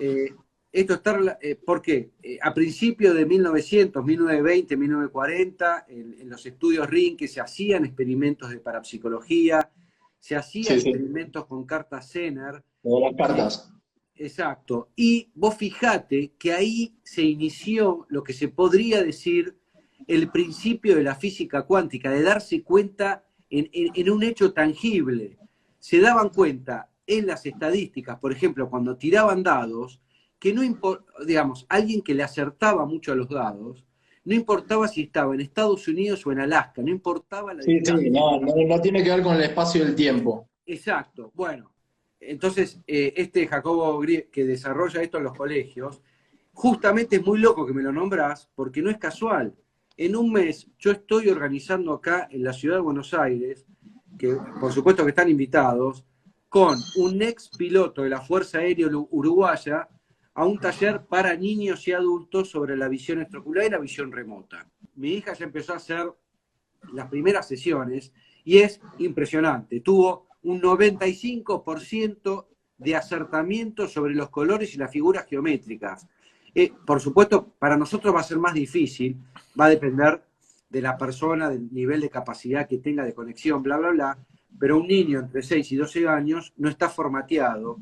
Esto está, ¿por qué? A principios de 1900, 1920, 1940, en los estudios RIN que se hacían experimentos de parapsicología, se hacían experimentos con cartas Zener. De las cartas. Exacto. Y vos fijate que ahí se inició lo que se podría decir el principio de la física cuántica, de darse cuenta en un hecho tangible. Se daban cuenta en las estadísticas, por ejemplo, cuando tiraban dados, que no importa, digamos, alguien que le acertaba mucho a los dados, no importaba si estaba en Estados Unidos o en Alaska, no importaba la distancia. No tiene que ver con el espacio y el tiempo. Exacto. Bueno, entonces Jacobo que desarrolla esto en los colegios, justamente es muy loco que me lo nombrás, porque no es casual. En un mes yo estoy organizando acá en la ciudad de Buenos Aires, que por supuesto que están invitados, con un ex piloto de la Fuerza Aérea Uruguaya, a un taller para niños y adultos sobre la visión extraocular y la visión remota. Mi hija ya empezó a hacer las primeras sesiones y es impresionante. Tuvo un 95% de acertamiento sobre los colores y las figuras geométricas. Por supuesto, para nosotros va a ser más difícil, va a depender de la persona, del nivel de capacidad que tenga de conexión, bla, bla, bla, pero un niño entre 6 y 12 años no está formateado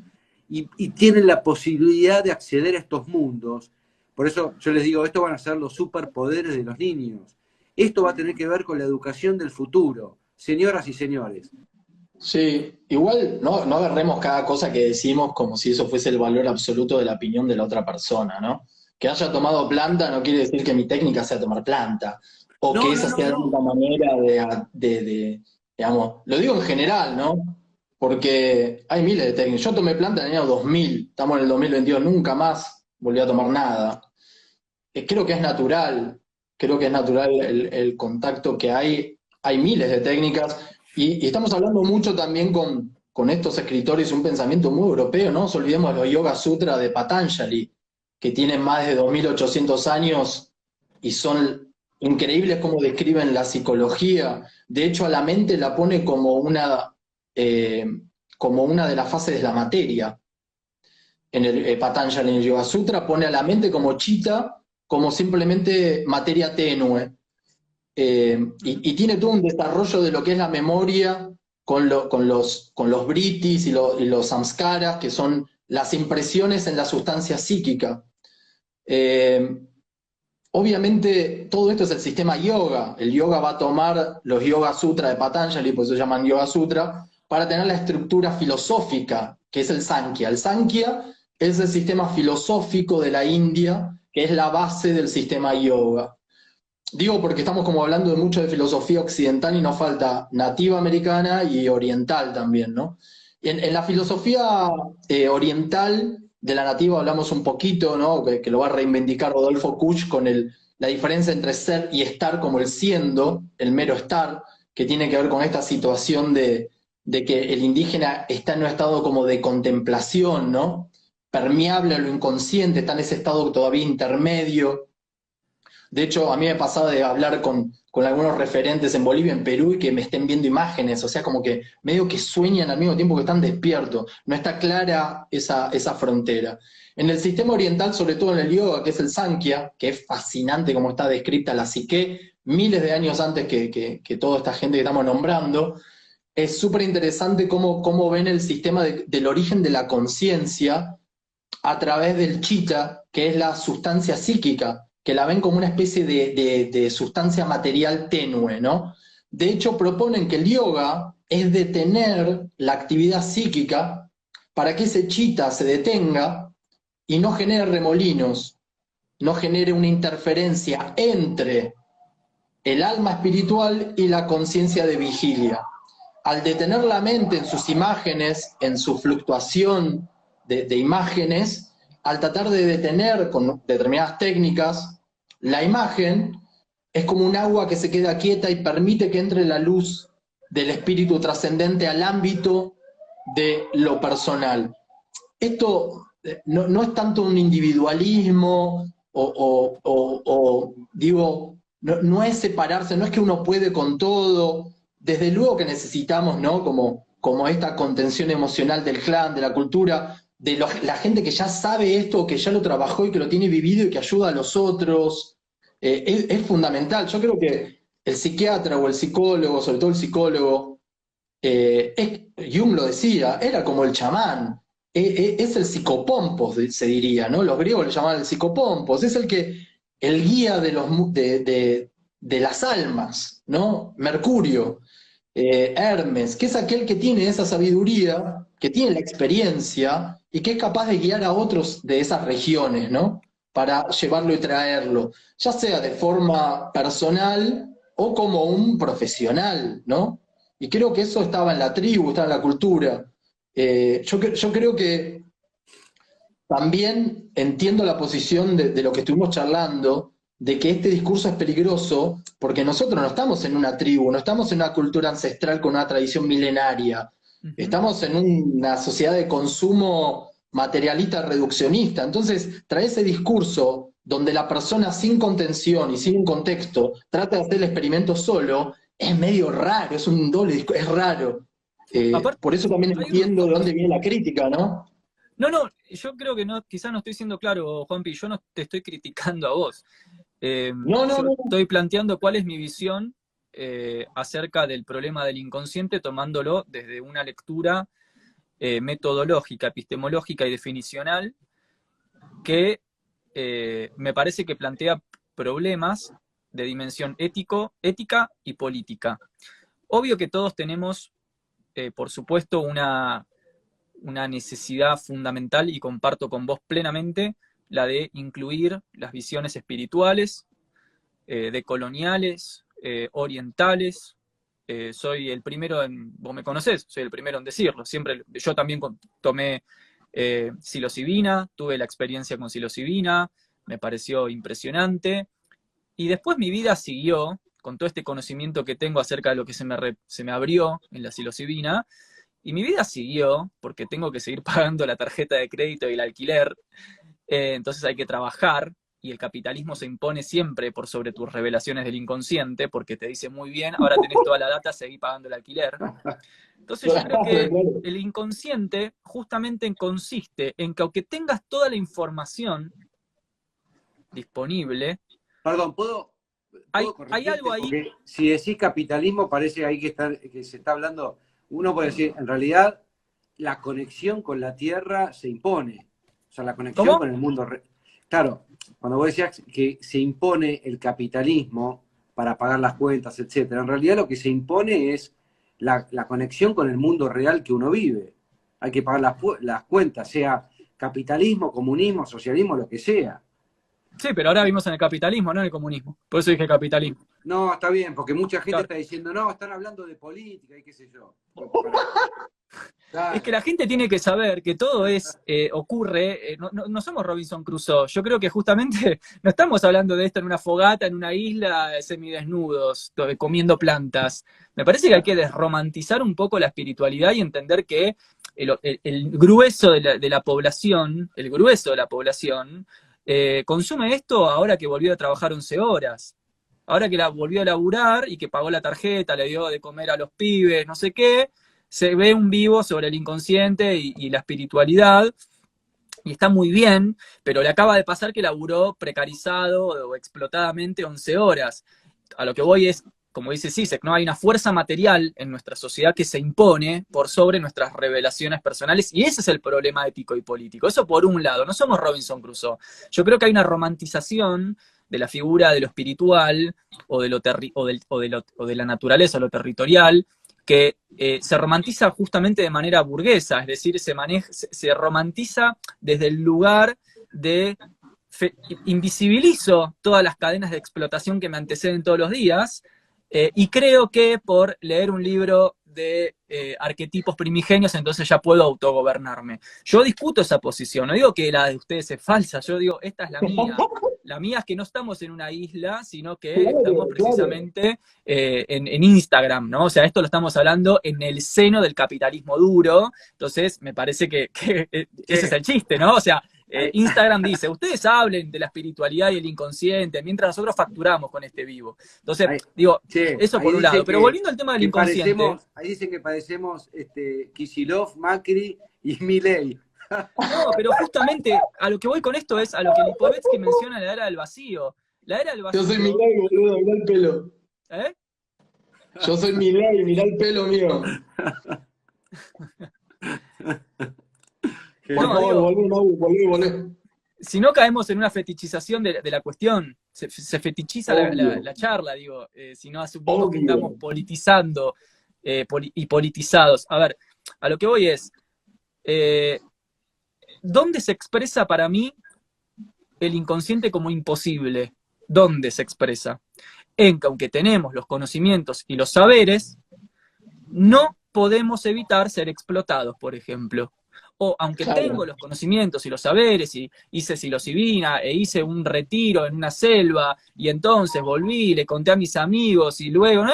y tienen la posibilidad de acceder a estos mundos. Por eso yo les digo, esto van a ser los superpoderes de los niños. Esto va a tener que ver con la educación del futuro, señoras y señores. Sí, igual no agarremos cada cosa que decimos como si eso fuese el valor absoluto de la opinión de la otra persona, ¿no? Que haya tomado planta no quiere decir que mi técnica sea tomar planta, o que esa sea la única manera digamos, lo digo en general, ¿no? Porque hay miles de técnicas. Yo tomé planta en el año 2000, estamos en el 2022, nunca más volví a tomar nada. creo que es natural, el contacto que hay miles de técnicas, y estamos hablando mucho también con estos escritores, un pensamiento muy europeo, ¿no? Nos olvidemos de los Yoga Sutra de Patanjali, que tienen más de 2800 años y son increíbles cómo describen la psicología. De hecho, a la mente la pone como una de las fases de la materia. En el Patanjali, en el Yoga Sutra, pone a la mente como chita, como simplemente materia tenue. Y tiene todo un desarrollo de lo que es la memoria con los vrittis y los samskaras, que son las impresiones en la sustancia psíquica. Obviamente, todo esto es el sistema yoga. El yoga va a tomar los Yoga Sutra de Patanjali, por eso se llaman Yoga Sutra, para tener la estructura filosófica, que es el Sankhya. El Sankhya es el sistema filosófico de la India, que es la base del sistema yoga. Digo porque estamos como hablando de mucho de filosofía occidental y nos falta nativa americana y oriental también, ¿no? En la filosofía oriental de la nativa hablamos un poquito, ¿no? Que lo va a reivindicar Rodolfo Kusch con la diferencia entre ser y estar como el siendo, el mero estar, que tiene que ver con esta situación de que el indígena está en un estado como de contemplación, ¿no? Permeable a lo inconsciente, está en ese estado todavía intermedio. De hecho, a mí me pasaba de hablar con algunos referentes en Bolivia, en Perú, y que me estén viendo imágenes, o sea, como que medio que sueñan al mismo tiempo que están despiertos. No está clara esa frontera. En el sistema oriental, sobre todo en el yoga, que es el Sankhya, que es fascinante como está descrita la psique, miles de años antes que toda esta gente que estamos nombrando, es súper interesante cómo ven el sistema del origen de la conciencia a través del chitta, que es la sustancia psíquica, que la ven como una especie de sustancia material tenue, ¿no? De hecho, proponen que el yoga es detener la actividad psíquica para que ese chitta se detenga y no genere remolinos, no genere una interferencia entre el alma espiritual y la conciencia de vigilia. Al detener la mente en sus imágenes, en su fluctuación de imágenes, al tratar de detener con determinadas técnicas la imagen, es como un agua que se queda quieta y permite que entre la luz del espíritu trascendente al ámbito de lo personal. Esto no es tanto un individualismo digo, no es separarse, no es que uno puede con todo. Desde luego que necesitamos, ¿no? Como esta contención emocional del clan, de la cultura, la gente que ya sabe esto, que ya lo trabajó y que lo tiene vivido y que ayuda a los otros. Es fundamental. Yo creo que el psiquiatra o el psicólogo, sobre todo el psicólogo, Jung lo decía, era como el chamán. Es el psicopompos, se diría, ¿no? Los griegos le llamaban el psicopompos. Es el guía de las almas, ¿no? Mercurio. Hermes, que es aquel que tiene esa sabiduría, que tiene la experiencia y que es capaz de guiar a otros de esas regiones, ¿no? Para llevarlo y traerlo, ya sea de forma personal o como un profesional, ¿no? Y creo que eso estaba en la tribu, estaba en la cultura. Yo creo que también entiendo la posición de lo que estuvimos charlando, de que este discurso es peligroso porque nosotros no estamos en una tribu, no estamos en una cultura ancestral con una tradición milenaria, estamos en una sociedad de consumo materialista reduccionista. Entonces, traer ese discurso donde la persona sin contención y sin un contexto trata de hacer el experimento solo, es medio raro, es un doble discurso, es raro. Aparte, Por eso también entiendo de dónde viene la crítica, ¿no? No, yo creo que no, quizás no estoy siendo claro, Juanpi, yo no te estoy criticando a vos. No, Yo no. estoy planteando cuál es mi visión acerca del problema del inconsciente, tomándolo desde una lectura metodológica, epistemológica y definicional, que me parece que plantea problemas de dimensión ética y política. Obvio que todos tenemos, por supuesto, una necesidad fundamental, y comparto con vos plenamente, la de incluir las visiones espirituales, decoloniales, orientales. Soy el primero vos me conocés, soy el primero en decirlo. Siempre, yo también tomé psilocibina, tuve la experiencia con psilocibina, me pareció impresionante. Y después mi vida siguió, con todo este conocimiento que tengo acerca de lo que se me abrió en la psilocibina, y mi vida siguió, porque tengo que seguir pagando la tarjeta de crédito y el alquiler, entonces hay que trabajar, y el capitalismo se impone siempre por sobre tus revelaciones del inconsciente, porque te dice muy bien, ahora tenés toda la data, seguí pagando el alquiler. Entonces yo creo que el inconsciente justamente consiste en que aunque tengas toda la información disponible, Perdón, hay algo ahí. Porque si decís capitalismo, parece ahí que se está hablando. Uno puede decir, en realidad, la conexión con la tierra se impone. O sea, la conexión ¿Cómo? con el mundo. Claro, cuando vos decías que se impone el capitalismo para pagar las cuentas, etcétera, en realidad lo que se impone es la conexión con el mundo real que uno vive. Hay que pagar las cuentas, sea capitalismo, comunismo, socialismo, lo que sea. Sí, pero ahora vivimos en el capitalismo, no en el comunismo. Por eso dije capitalismo. No, está bien, porque mucha gente Claro. está diciendo, no, están hablando de política y qué sé yo. Es que la gente tiene que saber que todo ocurre, no somos Robinson Crusoe. Yo creo que justamente no estamos hablando de esto en una fogata, en una isla, semidesnudos, comiendo plantas. Me parece que hay que desromantizar un poco la espiritualidad y entender que el grueso de la población, consume esto ahora que volvió a trabajar 11 horas. Ahora que volvió a laburar y que pagó la tarjeta, le dio de comer a los pibes, no sé qué, se ve un vivo sobre el inconsciente y la espiritualidad, y está muy bien, pero le acaba de pasar que laburó precarizado o explotadamente 11 horas. A lo que voy es, como dice Zizek, ¿no? Hay una fuerza material en nuestra sociedad que se impone por sobre nuestras revelaciones personales, y ese es el problema ético y político. Eso por un lado, no somos Robinson Crusoe. Yo creo que hay una romantización de la figura de lo espiritual o de la naturaleza, lo territorial, que se romantiza justamente de manera burguesa, es decir, se romantiza desde el lugar de invisibilizo todas las cadenas de explotación que me anteceden todos los días, y creo que por leer un libro de arquetipos primigenios, entonces ya puedo autogobernarme. Yo discuto esa posición, no digo que la de ustedes es falsa, yo digo, esta es la mía. La mía es que no estamos en una isla, sino que estamos precisamente en Instagram, ¿no? O sea, esto lo estamos hablando en el seno del capitalismo duro, entonces me parece que ese es el chiste, ¿no? O sea, Instagram dice, ustedes hablen de la espiritualidad y el inconsciente, mientras nosotros facturamos con este vivo. Entonces, digo, eso por un lado. Pero volviendo al tema del inconsciente. Ahí dicen que parecemos Kicillof, Macri y Milei. No, pero justamente a lo que voy con esto es a lo que Lipovetsky menciona en la era del vacío. La era del vacío. Yo soy Milei, boludo, mirá el pelo. ¿Eh? Yo soy Milei, mirá el pelo mío. Por favor, volvé. Si no caemos en una fetichización de la cuestión, se fetichiza la charla, digo, si no asumimos que estamos politizando y politizados. A ver, a lo que voy es, ¿dónde se expresa para mí el inconsciente como imposible? ¿Dónde se expresa? En que aunque tenemos los conocimientos y los saberes, no podemos evitar ser explotados, por ejemplo. O aunque tengo los conocimientos y los saberes, y hice psilocibina, e hice un retiro en una selva, y entonces volví, le conté a mis amigos, y luego, ¿no?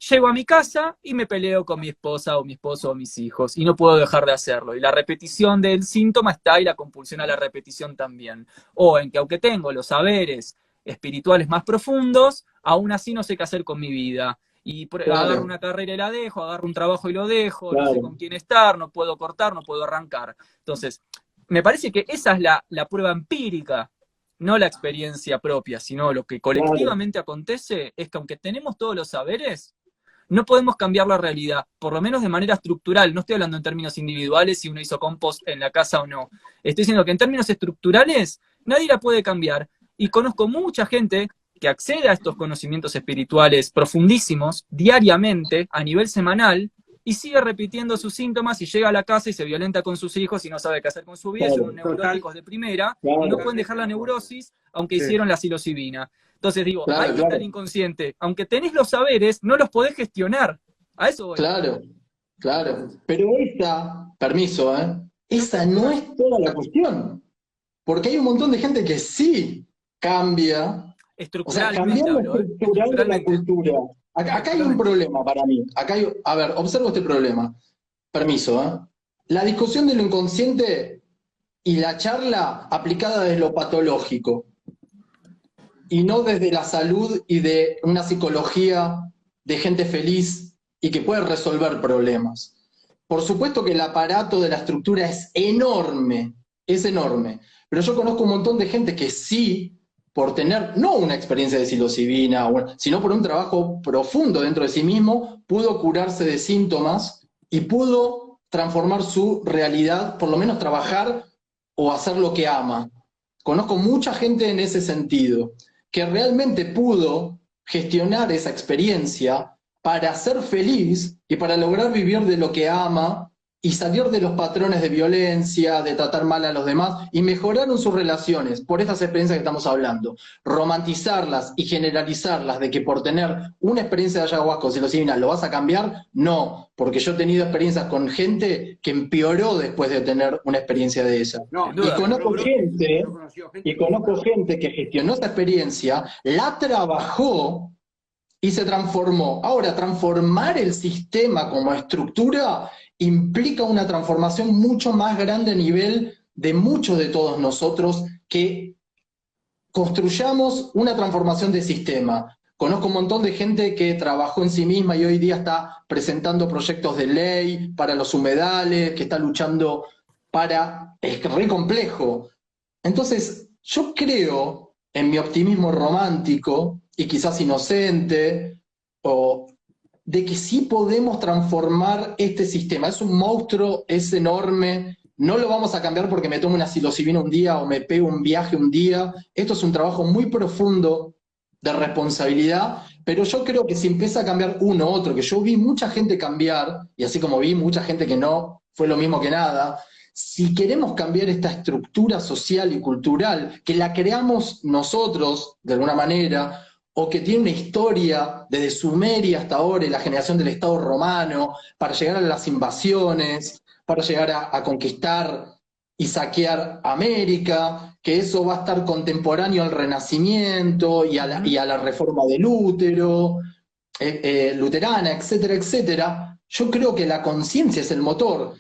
Llego a mi casa y me peleo con mi esposa o mi esposo o mis hijos, y no puedo dejar de hacerlo. Y la repetición del síntoma está, y la compulsión a la repetición también. O en que aunque tengo los saberes espirituales más profundos, aún así no sé qué hacer con mi vida. Y agarro una carrera y la dejo, agarro un trabajo y lo dejo, no sé con quién estar, no puedo cortar, no puedo arrancar. Entonces, me parece que esa es la prueba empírica, no la experiencia propia, sino lo que colectivamente acontece es que aunque tenemos todos los saberes, no podemos cambiar la realidad, por lo menos de manera estructural. No estoy hablando en términos individuales, si uno hizo compost en la casa o no. Estoy diciendo que en términos estructurales, nadie la puede cambiar. Y conozco mucha gente que accede a estos conocimientos espirituales profundísimos diariamente, a nivel semanal, y sigue repitiendo sus síntomas y llega a la casa y se violenta con sus hijos y no sabe qué hacer con su vida, son neuróticos de primera, y no pueden dejar la neurosis aunque hicieron la psilocibina. Entonces digo, ahí está el inconsciente. Aunque tenés los saberes, no los podés gestionar. A eso voy. Claro. Pero esa, permiso, esa no es toda la cuestión. Porque hay un montón de gente que sí cambia. O sea, Estructuralmente cambiar lo hablo, ¿eh? estructural de la Estructuralmente. cultura. Acá hay un Estructuralmente. problema para mí. A ver, observo este problema. Permiso, ¿eh? La discusión de lo inconsciente y la charla aplicada desde lo patológico y no desde la salud y de una psicología de gente feliz y que puede resolver problemas. Por supuesto que el aparato de la estructura es enorme, pero yo conozco un montón de gente que sí, por tener no una experiencia de psilocibina, sino por un trabajo profundo dentro de sí mismo, pudo curarse de síntomas y pudo transformar su realidad, por lo menos trabajar o hacer lo que ama. Conozco mucha gente en ese sentido, que realmente pudo gestionar esa experiencia para ser feliz y para lograr vivir de lo que ama y salir de los patrones de violencia, de tratar mal a los demás, y mejoraron sus relaciones por estas experiencias que estamos hablando. Romantizarlas y generalizarlas de que por tener una experiencia de ayahuasca o psilocibina lo vas a cambiar, no, porque yo he tenido experiencias con gente que empeoró después de tener una experiencia de esa. No, Sin y Y duda. Pedro conozco Brotes, gente, yo he conocido gente y que conozco está. gente que gestionó esa experiencia, la trabajó y se transformó. Ahora, transformar el sistema como estructura implica una transformación mucho más grande a nivel de muchos de todos nosotros que construyamos una transformación de sistema. Conozco un montón de gente que trabajó en sí misma y hoy día está presentando proyectos de ley para los humedales, que está luchando para... Es re complejo. Entonces, yo creo, en mi optimismo romántico, y quizás inocente, o de que sí podemos transformar este sistema. Es un monstruo, es enorme, no lo vamos a cambiar porque me tomo una psilocibina un día o me pego un viaje un día. Esto es un trabajo muy profundo de responsabilidad, pero yo creo que si empieza a cambiar uno, otro, que yo vi mucha gente cambiar, y así como vi mucha gente que no fue lo mismo que nada, si queremos cambiar esta estructura social y cultural, que la creamos nosotros de alguna manera, o que tiene una historia desde Sumeria hasta ahora y la generación del Estado romano, para llegar a las invasiones, para llegar a conquistar y saquear América, que eso va a estar contemporáneo al Renacimiento y a la reforma de Lutero, luterana, etcétera, etcétera. Yo creo que la conciencia es el motor.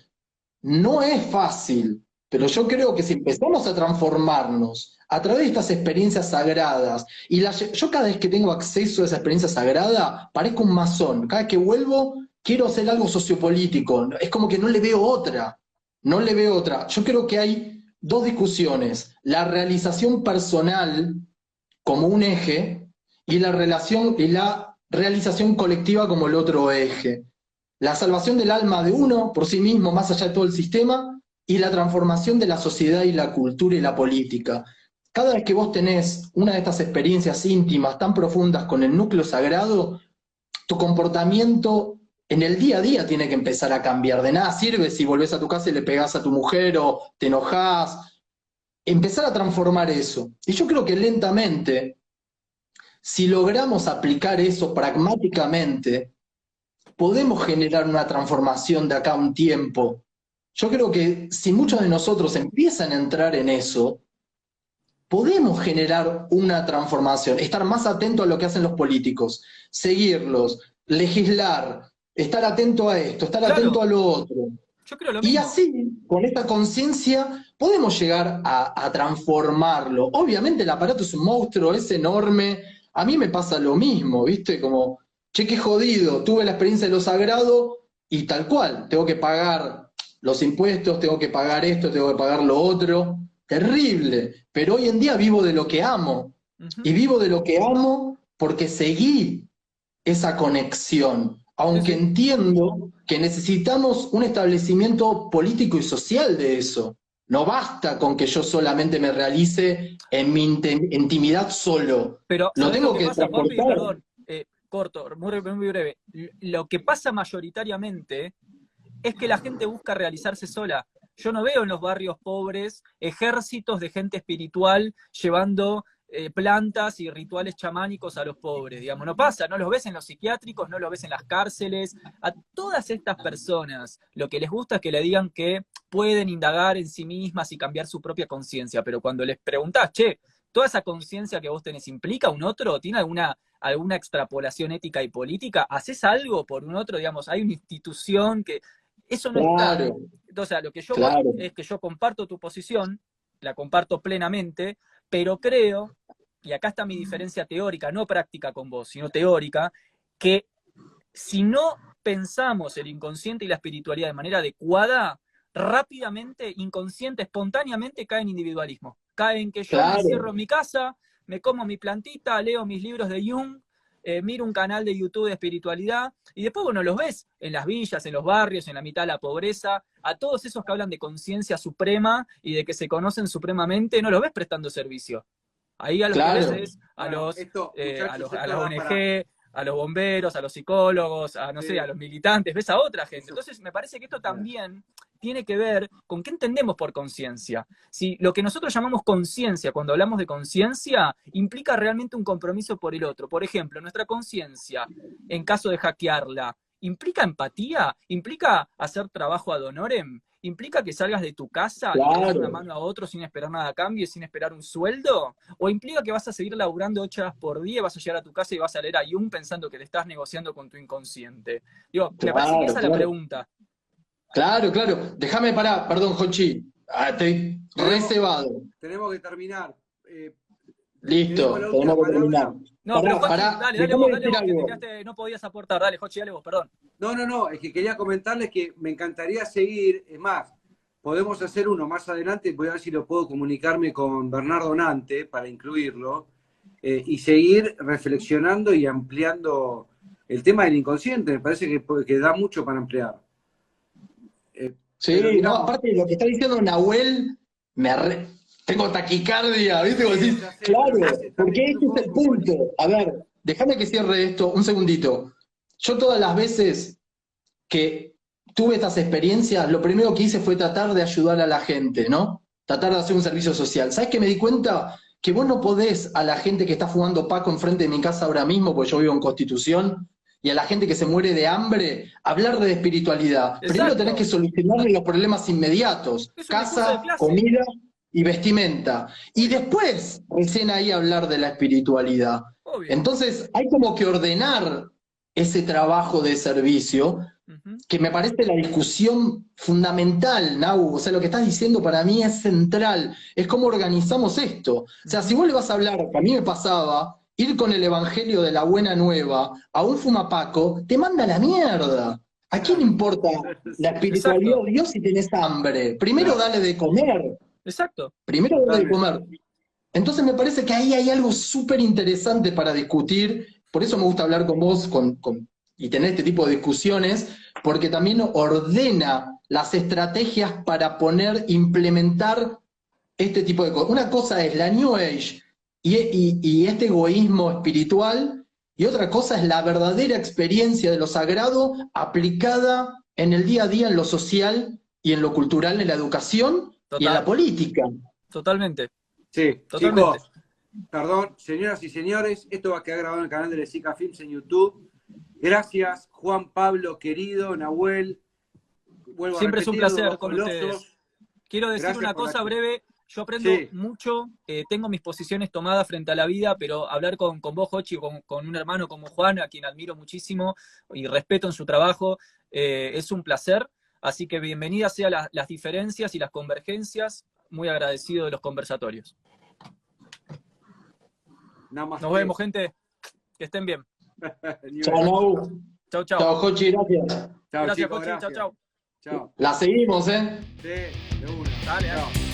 No es fácil, pero yo creo que si empezamos a transformarnos a través de estas experiencias sagradas, yo cada vez que tengo acceso a esa experiencia sagrada, parezco un masón. Cada vez que vuelvo, quiero hacer algo sociopolítico. Es como que no le veo otra. No le veo otra. Yo creo que hay dos discusiones. La realización personal como un eje y la realización colectiva como el otro eje. La salvación del alma de uno por sí mismo, más allá de todo el sistema, y la transformación de la sociedad y la cultura y la política. Cada vez que vos tenés una de estas experiencias íntimas tan profundas con el núcleo sagrado, tu comportamiento en el día a día tiene que empezar a cambiar. De nada sirve si volvés a tu casa y le pegás a tu mujer o te enojás. Empezar a transformar eso. Y yo creo que lentamente, si logramos aplicar eso pragmáticamente, podemos generar una transformación de acá a un tiempo. Yo creo que si muchos de nosotros empiezan a entrar en eso, podemos generar una transformación, estar más atento a lo que hacen los políticos, seguirlos, legislar, estar atento a esto, estar atento Claro, a lo otro. yo creo lo Y mismo. así, con esta conciencia, podemos llegar a transformarlo. Obviamente el aparato es un monstruo, es enorme. A mí me pasa lo mismo, ¿viste? Como, che, qué jodido, tuve la experiencia de lo sagrado y tal cual, tengo que pagar los impuestos, tengo que pagar esto, tengo que pagar lo otro. Terrible. Pero hoy en día vivo de lo que amo. Ujú. Y vivo de lo que amo porque seguí esa conexión, Sí, aunque sí. entiendo que necesitamos un establecimiento político y social de eso. No basta con que yo solamente me realice en mi intimidad solo. Pero, Lo ¿sabés lo tengo que que pasa, Juanpi? transportar. Perdón, corto, muy breve. Lo que pasa mayoritariamente es que la gente busca realizarse sola. Yo no veo en los barrios pobres ejércitos de gente espiritual llevando plantas y rituales chamánicos a los pobres, digamos. No pasa, no los ves en los psiquiátricos, no los ves en las cárceles. A todas estas personas lo que les gusta es que le digan que pueden indagar en sí mismas y cambiar su propia conciencia, pero cuando les preguntás, che, ¿toda esa conciencia que vos tenés implica un otro? ¿Tiene alguna extrapolación ética y política? ¿Haces algo por un otro? Digamos, hay una institución que... Eso no está. Claro, Entonces, lo que yo voy claro. es que yo comparto tu posición, la comparto plenamente, pero creo, y acá está mi diferencia teórica, no práctica con vos, sino teórica, que si no pensamos el inconsciente y la espiritualidad de manera adecuada, rápidamente, inconsciente, espontáneamente cae en individualismo. Cae en que yo me Claro. encierro en mi casa, me como mi plantita, leo mis libros de Jung, miro un canal de YouTube de espiritualidad, y después, bueno, los ves en las villas, en los barrios, en la mitad de la pobreza, a todos esos que hablan de conciencia suprema y de que se conocen supremamente, no los ves prestando servicio. Ahí a los Claro. que ves es a Bueno, los, esto, muchachos, a esto las va ONG, a los bomberos, a los psicólogos, a no sé, a los militantes, ves a otra gente. Entonces me parece que esto también tiene que ver con qué entendemos por conciencia. Si lo que nosotros llamamos conciencia, cuando hablamos de conciencia, implica realmente un compromiso por el otro. Por ejemplo, nuestra conciencia, en caso de hackearla, ¿implica empatía? ¿Implica hacer trabajo ad honorem? ¿Implica que salgas de tu casa y le des una mano a otro sin esperar nada a cambio y sin esperar un sueldo? ¿O implica que vas a seguir laburando 8 horas por día, vas a llegar a tu casa y vas a leer a Jung pensando que le estás negociando con tu inconsciente? Digo, me parece que esa es la pregunta. Claro, claro. Déjame parar, perdón, Jochi. Estoy reservado. Tenemos que terminar. Listo, tenemos que terminar. No, pero Jochi, dale vos, que te quedaste, no podías aportar. Dale, Jochi, dale vos, perdón. No, es que quería comentarles que me encantaría seguir, es más, podemos hacer uno más adelante, voy a ver si lo puedo comunicarme con Bernardo Nante para incluirlo, y seguir reflexionando y ampliando el tema del inconsciente, me parece que da mucho para ampliar. Sí, no, aparte de lo que está diciendo Nahuel, tengo taquicardia, ¿viste? Como decís, claro, porque este es el punto. A ver, déjame que cierre esto un segundito. Yo todas las veces que tuve estas experiencias, lo primero que hice fue tratar de ayudar a la gente, ¿no? Tratar de hacer un servicio social. ¿Sabes qué me di cuenta? Que vos no podés a la gente que está fumando Paco enfrente de mi casa ahora mismo, porque yo vivo en Constitución, y a la gente que se muere de hambre, hablar de espiritualidad. Exacto. Primero tenés que solucionarle los problemas inmediatos. Casa, comida y vestimenta. Y después, recién ahí hablar de la espiritualidad. Obvio. Entonces, hay como que ordenar ese trabajo de servicio, que me parece la discusión fundamental, Nau. O sea, lo que estás diciendo para mí es central. Es cómo organizamos esto. O sea, si vos le vas a hablar, que a mí me pasaba, ir con el evangelio de la buena nueva a un fumapaco, te manda a la mierda. ¿A quién le importa la espiritualidad de Dios si tenés hambre? Primero dale de comer. Exacto. Primero dale de comer. Entonces me parece que ahí hay algo súper interesante para discutir. Por eso me gusta hablar con vos y tener este tipo de discusiones, porque también ordena las estrategias para implementar este tipo de cosas. Una cosa es la New Age y este egoísmo espiritual, y otra cosa es la verdadera experiencia de lo sagrado aplicada en el día a día, en lo social y en lo cultural, en la educación y en la política. Totalmente. Sí, totalmente. Chicos, perdón, señoras y señores, esto va a quedar grabado en el canal de Lezica Films en YouTube. Gracias, Juan Pablo, querido, Nahuel. Siempre es un placer con ustedes. Quiero decir una cosa breve. Yo aprendo mucho, tengo mis posiciones tomadas frente a la vida, pero hablar con vos, Jochi, con un hermano como Juan, a quien admiro muchísimo y respeto en su trabajo, es un placer. Así que bienvenidas sean las diferencias y las convergencias. Muy agradecido de los conversatorios. Nos vemos, gente. Que estén bien. Chao, Nau. Chao, chao. Chao, Jochi, gracias. Gracias, Jochi. Chao, chao. Chao. La seguimos, ¿eh? Sí, de una. Dale, dale.